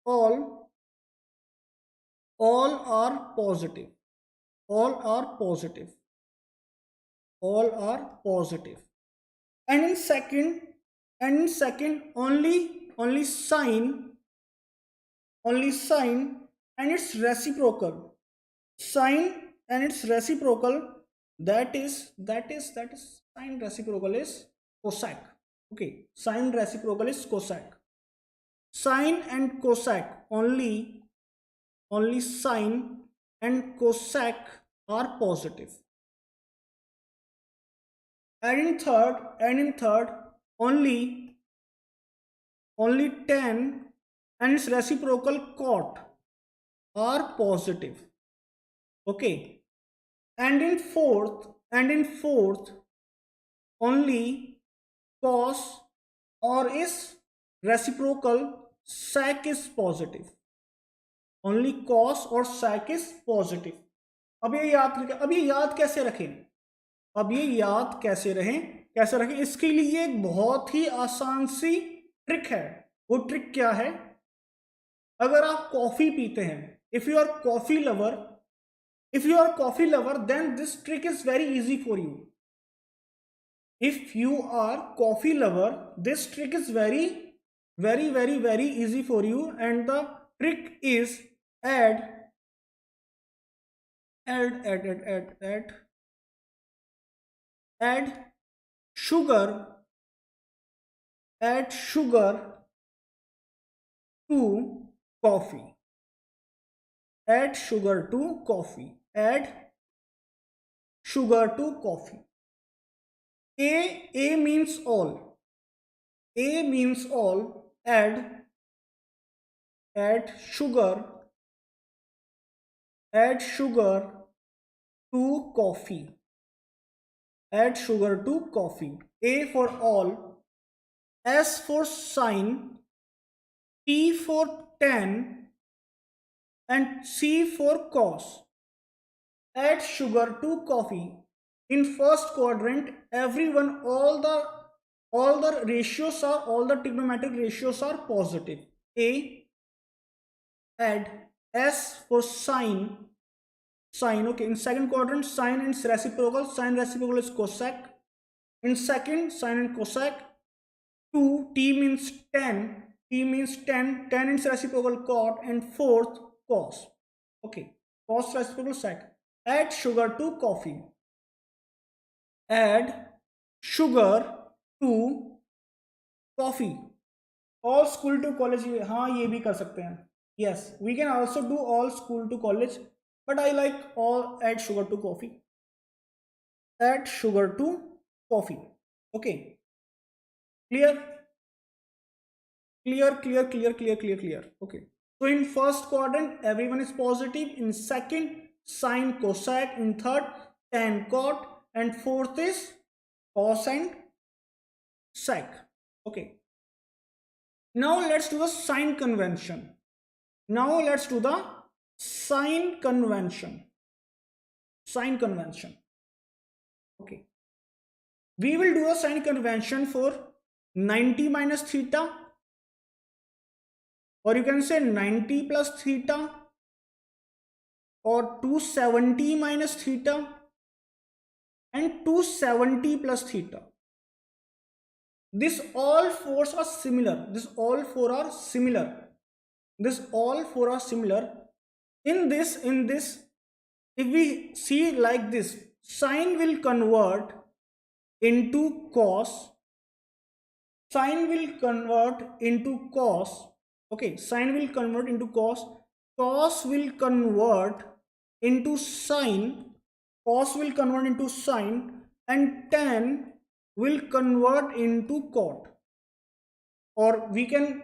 all are positive, all are positive, all are positive. And in second, only sign and its reciprocal, sign and its reciprocal, that is sign reciprocal is cosec. Okay, sign reciprocal is cosec. Sine and cosec, only sine and cosec are positive. And in third, only tan and its reciprocal cot are positive. Okay, and in fourth, only cos or is reciprocal sec is positive. Only cos और sec is positive. अब ये याद कैसे रखें? इसके लिए एक बहुत ही आसान सी ट्रिक है. वो ट्रिक क्या है? अगर आप कॉफी पीते हैं, if you are coffee lover, then this trick is very easy for you. If you are coffee lover, this trick is very easy for you, and the trick is add sugar to coffee. Add sugar to coffee. A means all. Add sugar to coffee. Add sugar to coffee. A for all, S for sign, T for tan, and C for cos. Add sugar to coffee. In first quadrant, everyone, all the ratios are, all the trigonometric ratios are positive. A, add S for sine. Okay, in second quadrant, sine and its reciprocal, is cosec. In second, sine and cosec. 2, T means tan, tan and its reciprocal cot, and fourth, cos. Okay, cos reciprocal sec. Add sugar to coffee. Add sugar to coffee. All school to college, हाँ ये भी कर सकते हैं. Yes, we can also do all school to college, but I like all add sugar to coffee. Add sugar to coffee. Okay, clear. Okay, so in first quadrant everyone is positive. In second, sine cosec. In third, tan cot, and fourth is cos and sec. Okay, now let's do the sign convention. Sign convention. Okay, we will do a sign convention for 90 minus theta, or you can say 90 plus theta, or 270 minus theta, and 270 plus theta. This all fours are similar. This all four are similar. This all four are similar. In this, if we see like this, sine will convert into cos. Sine will convert into cos. Okay, sine will convert into cos. Cos will convert into sine. Cos will convert into sine, and tan will convert into cot. और we can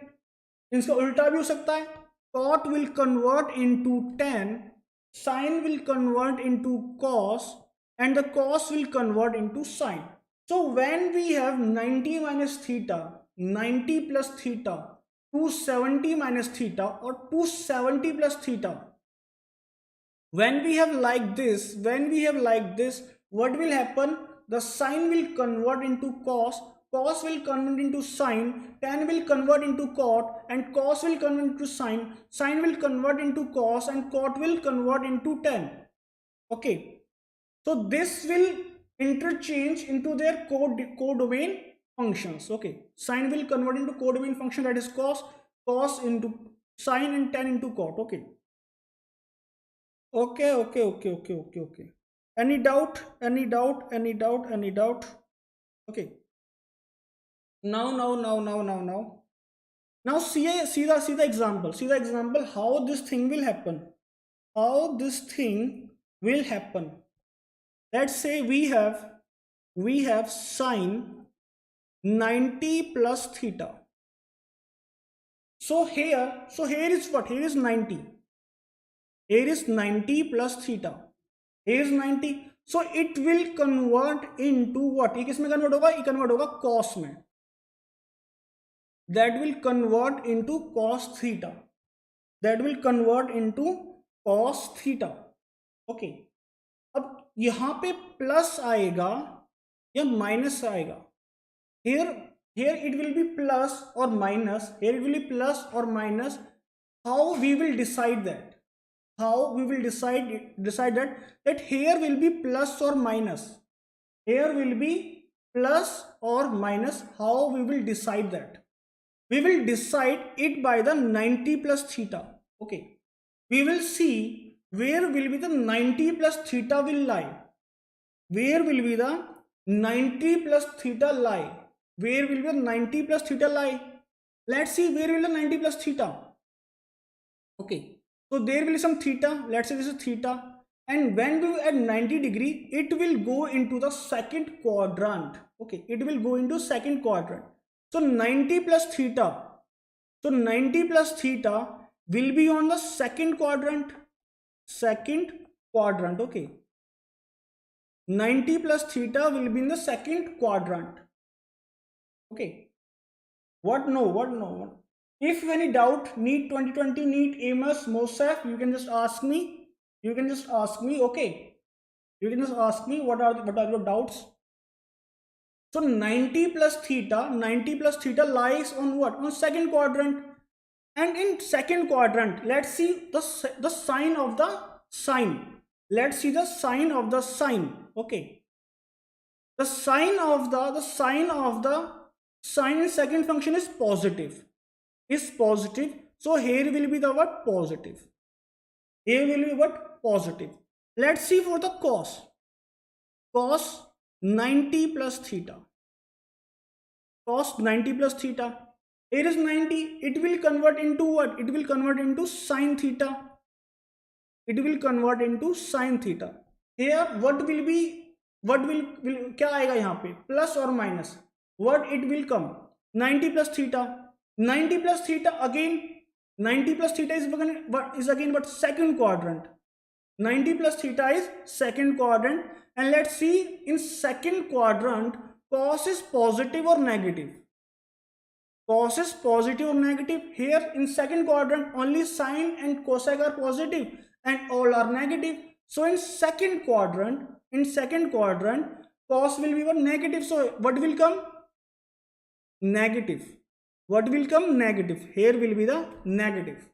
इसका उल्टा भी हो सकता है. Cot will convert into tan, sine will convert into cos, and the cos will convert into sine. So when we have 90 minus theta, 90 plus theta, 270 minus theta, or 270 plus theta, when we have like this, what will happen? The sine will convert into cos, cos will convert into sine, tan will convert into cot, and cos will convert into sine, sine will convert into cos, and cot will convert into tan. Okay, so this will interchange into their codomain functions. Okay, sine will convert into codomain function, that is cos, cos into sine, and tan into cot. Okay. Okay. Any doubt? Okay. Now see the example. See the example how this thing will happen. Let's say we have sine 90 plus theta. So here is what? Here is 90. Here is 90 plus theta. Here is 90. So it will convert into what? ये किसमें convert होगा? ये convert होगा cos में. That will convert into cos theta. Okay. अब यहाँ पे plus आएगा या माइनस आएगा? Here it will be plus or minus. Here it will be plus or minus. How we will decide that? How we will decide that here will be plus or minus? Here will be plus or minus. How we will decide that? We will decide it by the 90 plus theta. Okay, we will see where will be the 90 plus theta will lie. Where will be the 90 plus theta lie? Where will be the 90 plus theta lie? Let's see where will the 90 plus theta. Okay, so there will be some theta. Let's say this is theta, and when we add 90 degree, it will go into the second quadrant. Okay, it will go into second quadrant. So 90 plus theta. So 90 plus theta will be on the second quadrant. Okay, 90 plus theta will be in the second quadrant. Okay, what? If any doubt, NEET 2020, NEET Amos, Mosef, you can just ask me. Okay, you can just ask me what are your doubts. So 90 plus theta lies on what? On second quadrant. And in second quadrant, let's see the sign of the sine. Let's see the sign of the sine. Okay, the sign of the sine in second function is positive. So here will be the what? Positive. Here will be what? Positive. Let's see for the cos. Cos 90 plus theta. Cos 90 plus theta. Here is 90. It will convert into what? It will convert into sine theta. Here what will be? क्या आएगा यहाँ पे? Plus or minus? What it will come? 90 plus theta. 90 plus theta again. 90 plus theta is again what? Second quadrant. 90 plus theta is second quadrant, and let's see in second quadrant cos is positive or negative. Here in second quadrant only sine and cosec are positive and all are negative. So in second quadrant cos will be what? Negative. So what will come? Negative. What will come? Negative. Here will be the negative.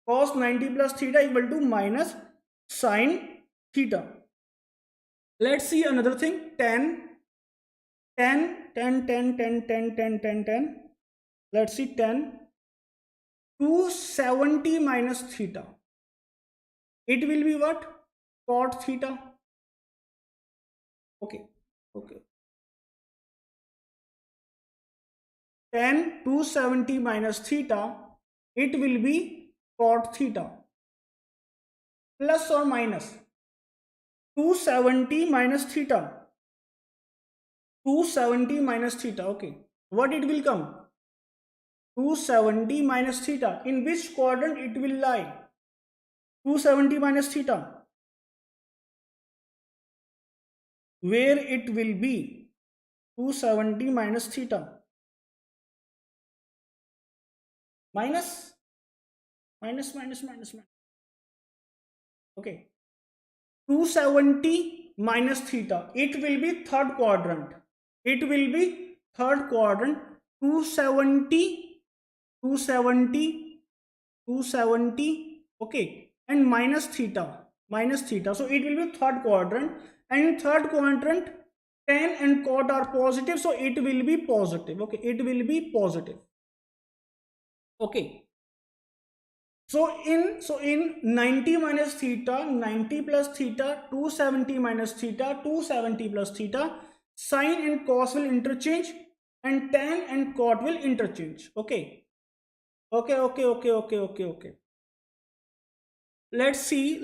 Cos 90 plus theta equal to minus sin theta. Let's see another thing. 10 10 10 10 10 10 10 10 10. Let's see 10. 270 minus theta. It will be what? Cot theta. Okay. 10 270 minus theta, it will be cot theta. Plus or minus 270 minus theta. 270 minus theta. Okay. What it will come? 270 minus theta. In which quadrant it will lie? 270 minus theta. Where it will be? 270 minus theta. Minus. Okay. 270 minus theta. It will be third quadrant. 270. Okay. And minus theta. So it will be third quadrant. And in third quadrant, tan and cot are positive. So it will be positive. Okay. It will be positive. Okay. So in 90 minus theta, 90 plus theta, 270 minus theta, 270 plus theta, sin and cos will interchange and tan and cot will interchange. Okay. Let's see.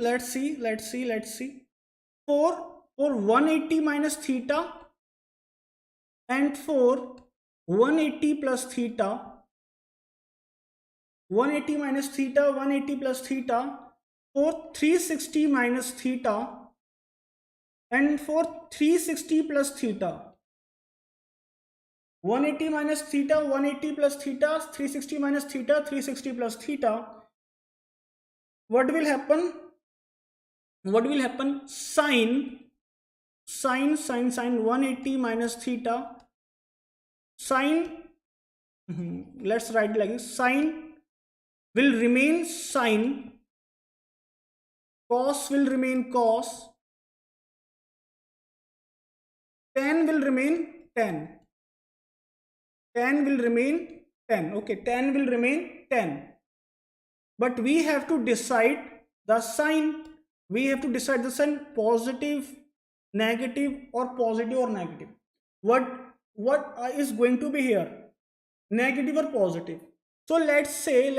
For 180 minus theta and for 180 plus theta, 180 minus theta, 180 plus theta, for 360 minus theta and for 360 plus theta. 180 minus theta, 180 plus theta, 360 minus theta, 360 plus theta. What will happen? Sin 180 minus theta, sin, let's write like this, sin will remain sin, cos will remain cos, tan will remain tan. Okay, tan will remain tan. But we have to decide the sign. Positive, negative, or positive or negative. What is going to be here? Negative or positive? So let's say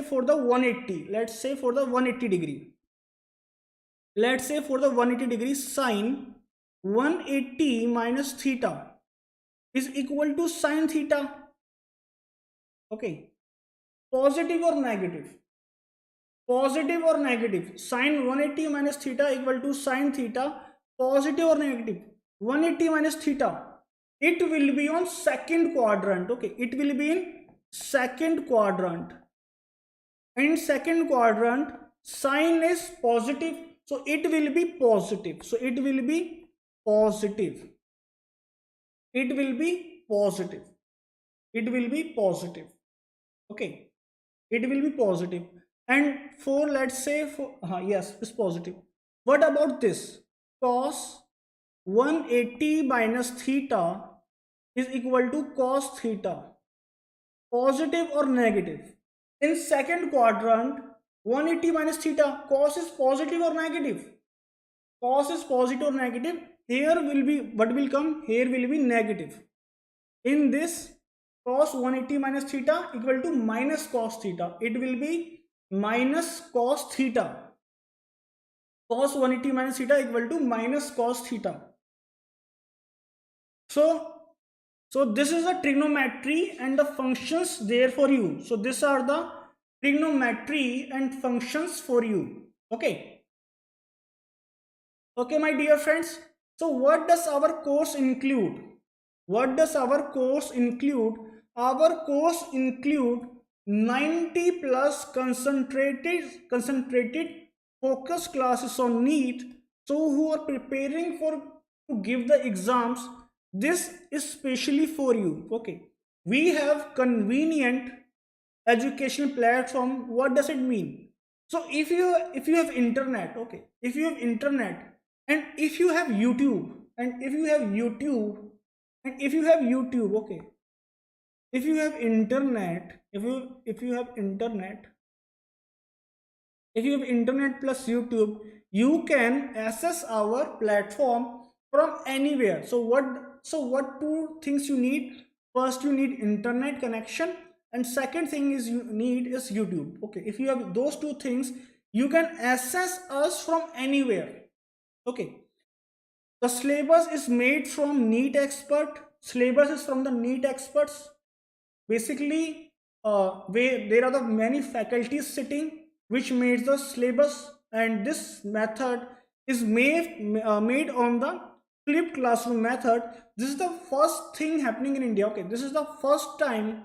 for the 180, degree. Let's say for the 180 degree, sin 180 minus theta is equal to sin theta. Okay. Positive or negative? Sin 180 minus theta equal to sin theta. Positive or negative? 180 minus theta. It will be on second quadrant. Okay. It will be in second quadrant. In second quadrant, sin is positive. So it will be positive. Okay. It will be positive. And for, let's say, yes, it's positive. What about this? Cos 180 minus theta is equal to cos theta. Positive or negative? In second quadrant, 180 minus theta, cos is positive or negative? Here will be, what will come? Here will be negative. In this, cos 180 minus theta equal to minus cos theta. It will be minus cos theta. Cos 180 minus theta equal to minus cos theta. So this is the trigonometry and the functions there for you. So these are the trigonometry and functions for you. Okay, my dear friends. So what does our course include? Our course include 90 plus concentrated focus classes on NEET. So who are preparing to give the exams, This is specially for you. Okay, we have convenient educational platform. What does it mean? So if you have internet, okay, if you have internet, and if you have YouTube, and if you have YouTube, and if you have YouTube, okay, if you have internet, if you have internet, if you have internet plus YouTube, you can access our platform from anywhere. So what two things you need? First, you need internet connection, and second thing is you need is YouTube. Okay, if you have those two things, you can access us from anywhere. Okay, the syllabus is made from NEET expert. Syllabus is from the NEET experts. Basically, there are the many faculties sitting which makes the syllabus, and this method is made on the flipped classroom method. This is the first thing happening in India. Okay, this is the first time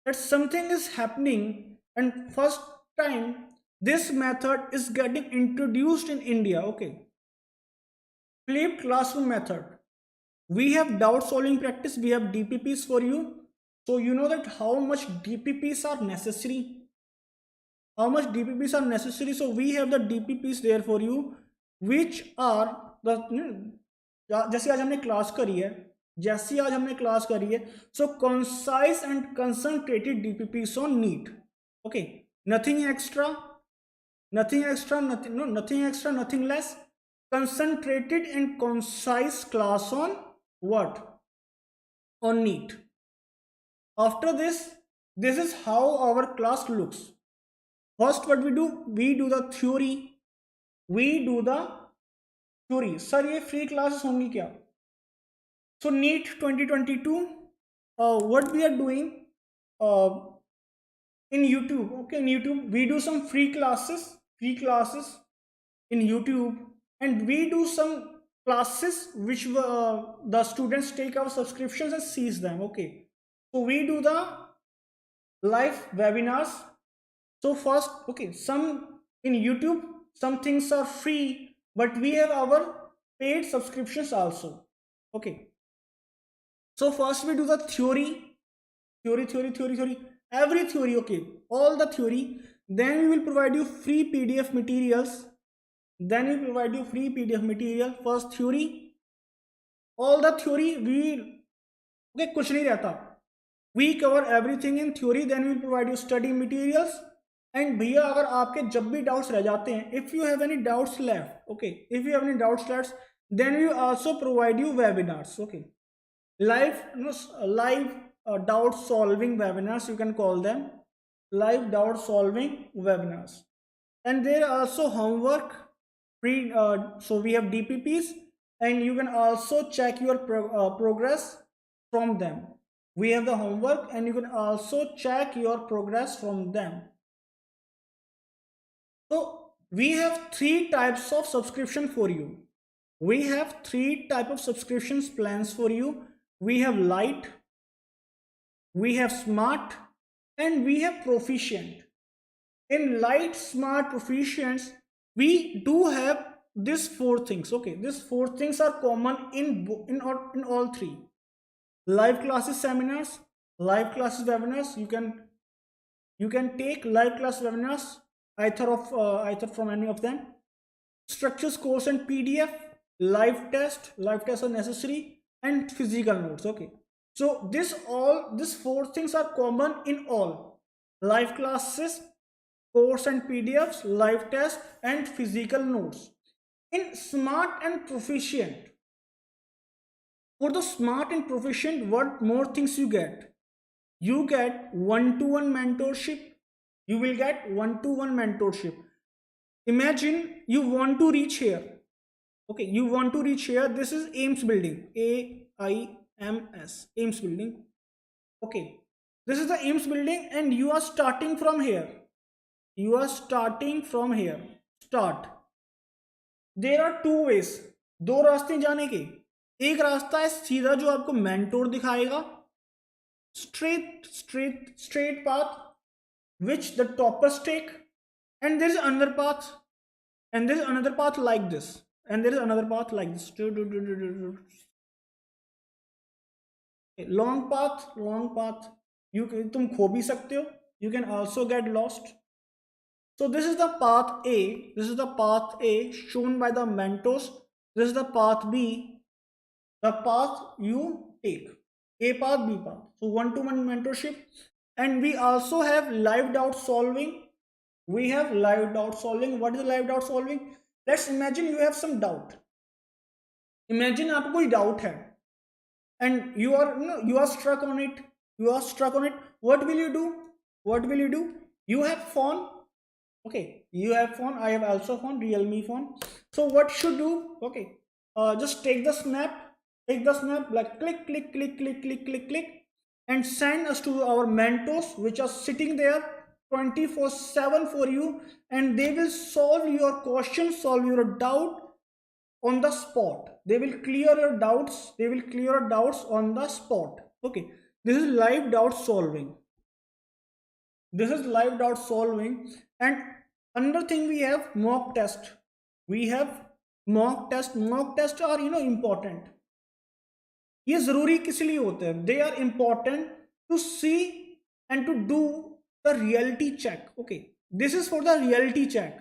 that something is happening, and first time this method is getting introduced in India. Okay, flipped classroom method. We have doubt solving practice, we have DPPs for you. So you know that how much DPPs are necessary, so we have the DPPs there for you, which are the जैसे आज हमने class करी है, so concise and concentrated DPPs on NEET. Okay, nothing extra, nothing less. Concentrated and concise class on what? On NEET. After this is how our class looks. First, what we do the theory. Sir, ये free classes होंगी क्या? So NEET 2022, what we are doing in YouTube. Okay, in YouTube we do some free classes in YouTube, and we do some classes which the students take our subscriptions and sees them. Okay, so we do the live webinars. So first, okay, some in YouTube, some things are free, but we have our paid subscriptions also. Okay, so first we do the theory, every theory. Okay, all the theory. Then we will provide you free PDF materials. First theory, all the theory we, okay, कुछ नहीं रहता. We cover everything in theory. Then we will provide you study materials. And भैया अगर आपके जब भी doubts रह जाते हैं, if you have any doubts left, okay, if you have any doubts left, then we also provide you webinars. Okay, live doubt solving webinars, you can call them live doubt solving webinars. And there are also homework so we have DPPs, and you can also check your progress from them. We have the homework, and you can also check your progress from them. So we have three types of subscription for you. We have three type of subscriptions plans for you. We have light, we have smart, and we have proficient. In light, smart, proficient, we do have these four things. Okay, these four things are common in all three. Live classes, seminars, live classes, webinars. You can take live class webinars either from any of them. Structures course and PDF, live tests are necessary, and physical notes. Okay, so these four things are common in all live classes, course and PDFs, live tests, and physical notes. In smart and proficient, for the smart and proficient, what more things you get? You get one-to-one mentorship. You will get one-to-one mentorship. Imagine you want to reach here. Okay, you want to reach here. This is AIMS building. AIMS. AIMS building. Okay, this is the AIMS building, and you are starting from here. Start. There are two ways. दो रास्ते जाने के. एक रास्ता है सीधा जो आपको मेंटोर दिखाएगा. Straight path which the toppers take, and there is another path, like this, long path तुम खो भी सकते हो, you can also get lost. So this is the path A. This is the path A shown by the mentors. This is the path B, the path you take. A path, B path. So one-to-one mentorship. And we also have live doubt solving. We have live doubt solving. What is live doubt solving? Let's imagine you have some doubt. Imagine आपको कोई doubt है and you are struck on it. You are struck on it. What will you do? What will you do? You have phone. Okay, you have phone, I have also phone, Realme phone. So what should do? Okay, just take the snap, like click click click click click click click, and send us to our mentors which are sitting there 24/7 for you, and they will solve your question, solve your doubt on the spot. They will clear your doubts, on the spot. Okay, this is live doubt solving. And another thing, we have mock test. Mock test are important. ये जरूरी किस लिए होते हैं? They are important to see and to do the reality check. Okay, this is for the reality check.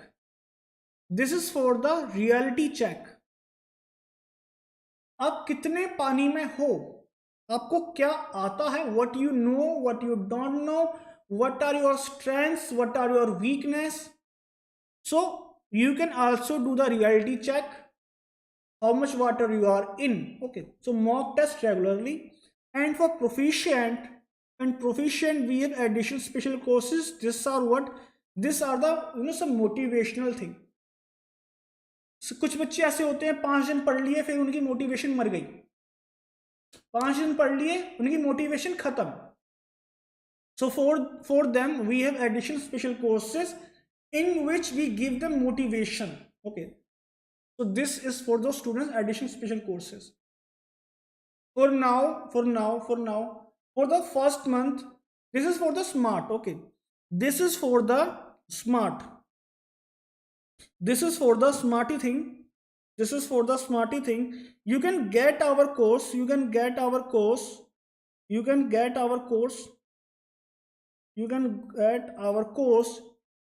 आप कितने पानी में हो, आपको क्या आता है, what you know, what you don't know, what are your strengths, what are your weakness. So you can also do the reality check, how much water you are in. Okay, so mock test regularly. And for proficient we have additional special courses. These are the some motivational thing. So, कुछ बच्चे ऐसे होते हैं 5 दिन पढ़ लिए फिर उनकी मोटिवेशन मर गई, 5 दिन पढ़ लिए उनकी मोटिवेशन खत्म. So for them we have additional special courses in which we give them motivation. Okay, so this is for those students, additional special courses. For now, for the first month, this is for the smart. Okay, this is for the smart. This is for the smarty thing. You can get our course.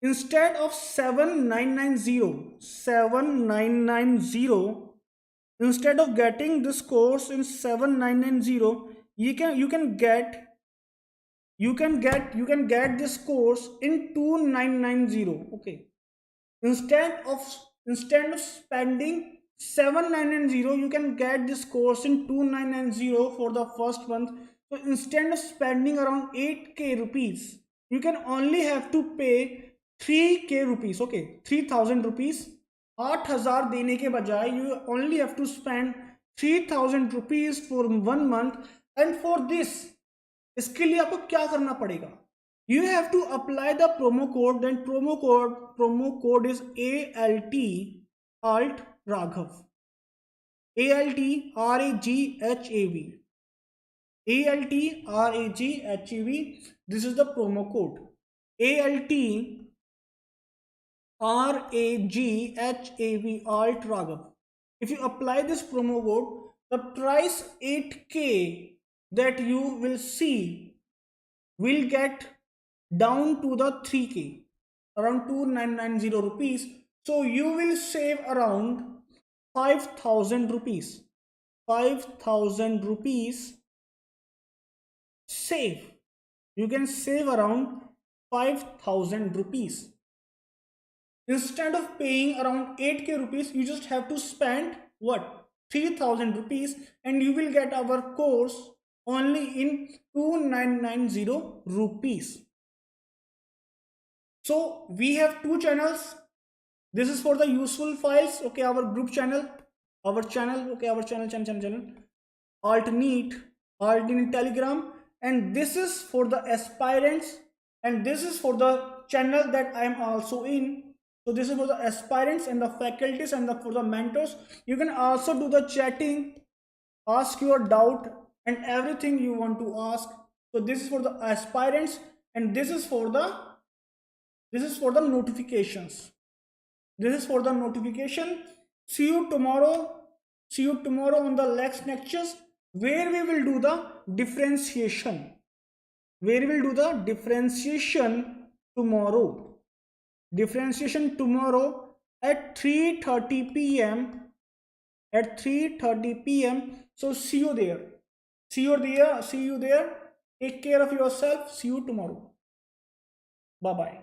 Instead of 7990, instead of getting this course in 7990, you can get this course in 2990. Okay, instead of spending 7990, you can get this course in 2990 for the first month. So instead of spending around 8k rupees, you can only have to pay 3k rupees. Okay, 3000 rupees. 8000 देने के बजाय you only have to spend 3000 rupees for 1 month. And for this, इसके लिए आपको क्या करना पड़ेगा? You have to apply the promo code. Then promo code is alt Raghav. ALTRAGHAV. This is the promo code. ALTRAGHAV, alt Raghav. If you apply this promo code, the price 8k that you will see will get down to the 3k, around 2990 rupees. So you will save around 5000 rupees. 5000 rupees save. You can save around 5000 rupees. Instead of paying around 8k rupees, you just have to spend what? 3000 rupees, and you will get our course only in 2990 rupees. So we have 2 channels. This is for the useful files. Okay, our group channel, our channel. Okay, our channel. NEET Telegram, and this is for the aspirants, and this is for the channel that I am also in. So this is for the aspirants and the faculties and for the mentors. You can also do the chatting, ask your doubt and everything you want to ask. So this is for the aspirants, and this is for the notifications. See you tomorrow on the next lectures. where we will do the differentiation. Where we will do the differentiation tomorrow. Differentiation tomorrow at 3:30 p.m. At 3:30 p.m. So see you there. See you there. See you there. Take care of yourself. See you tomorrow. Bye bye.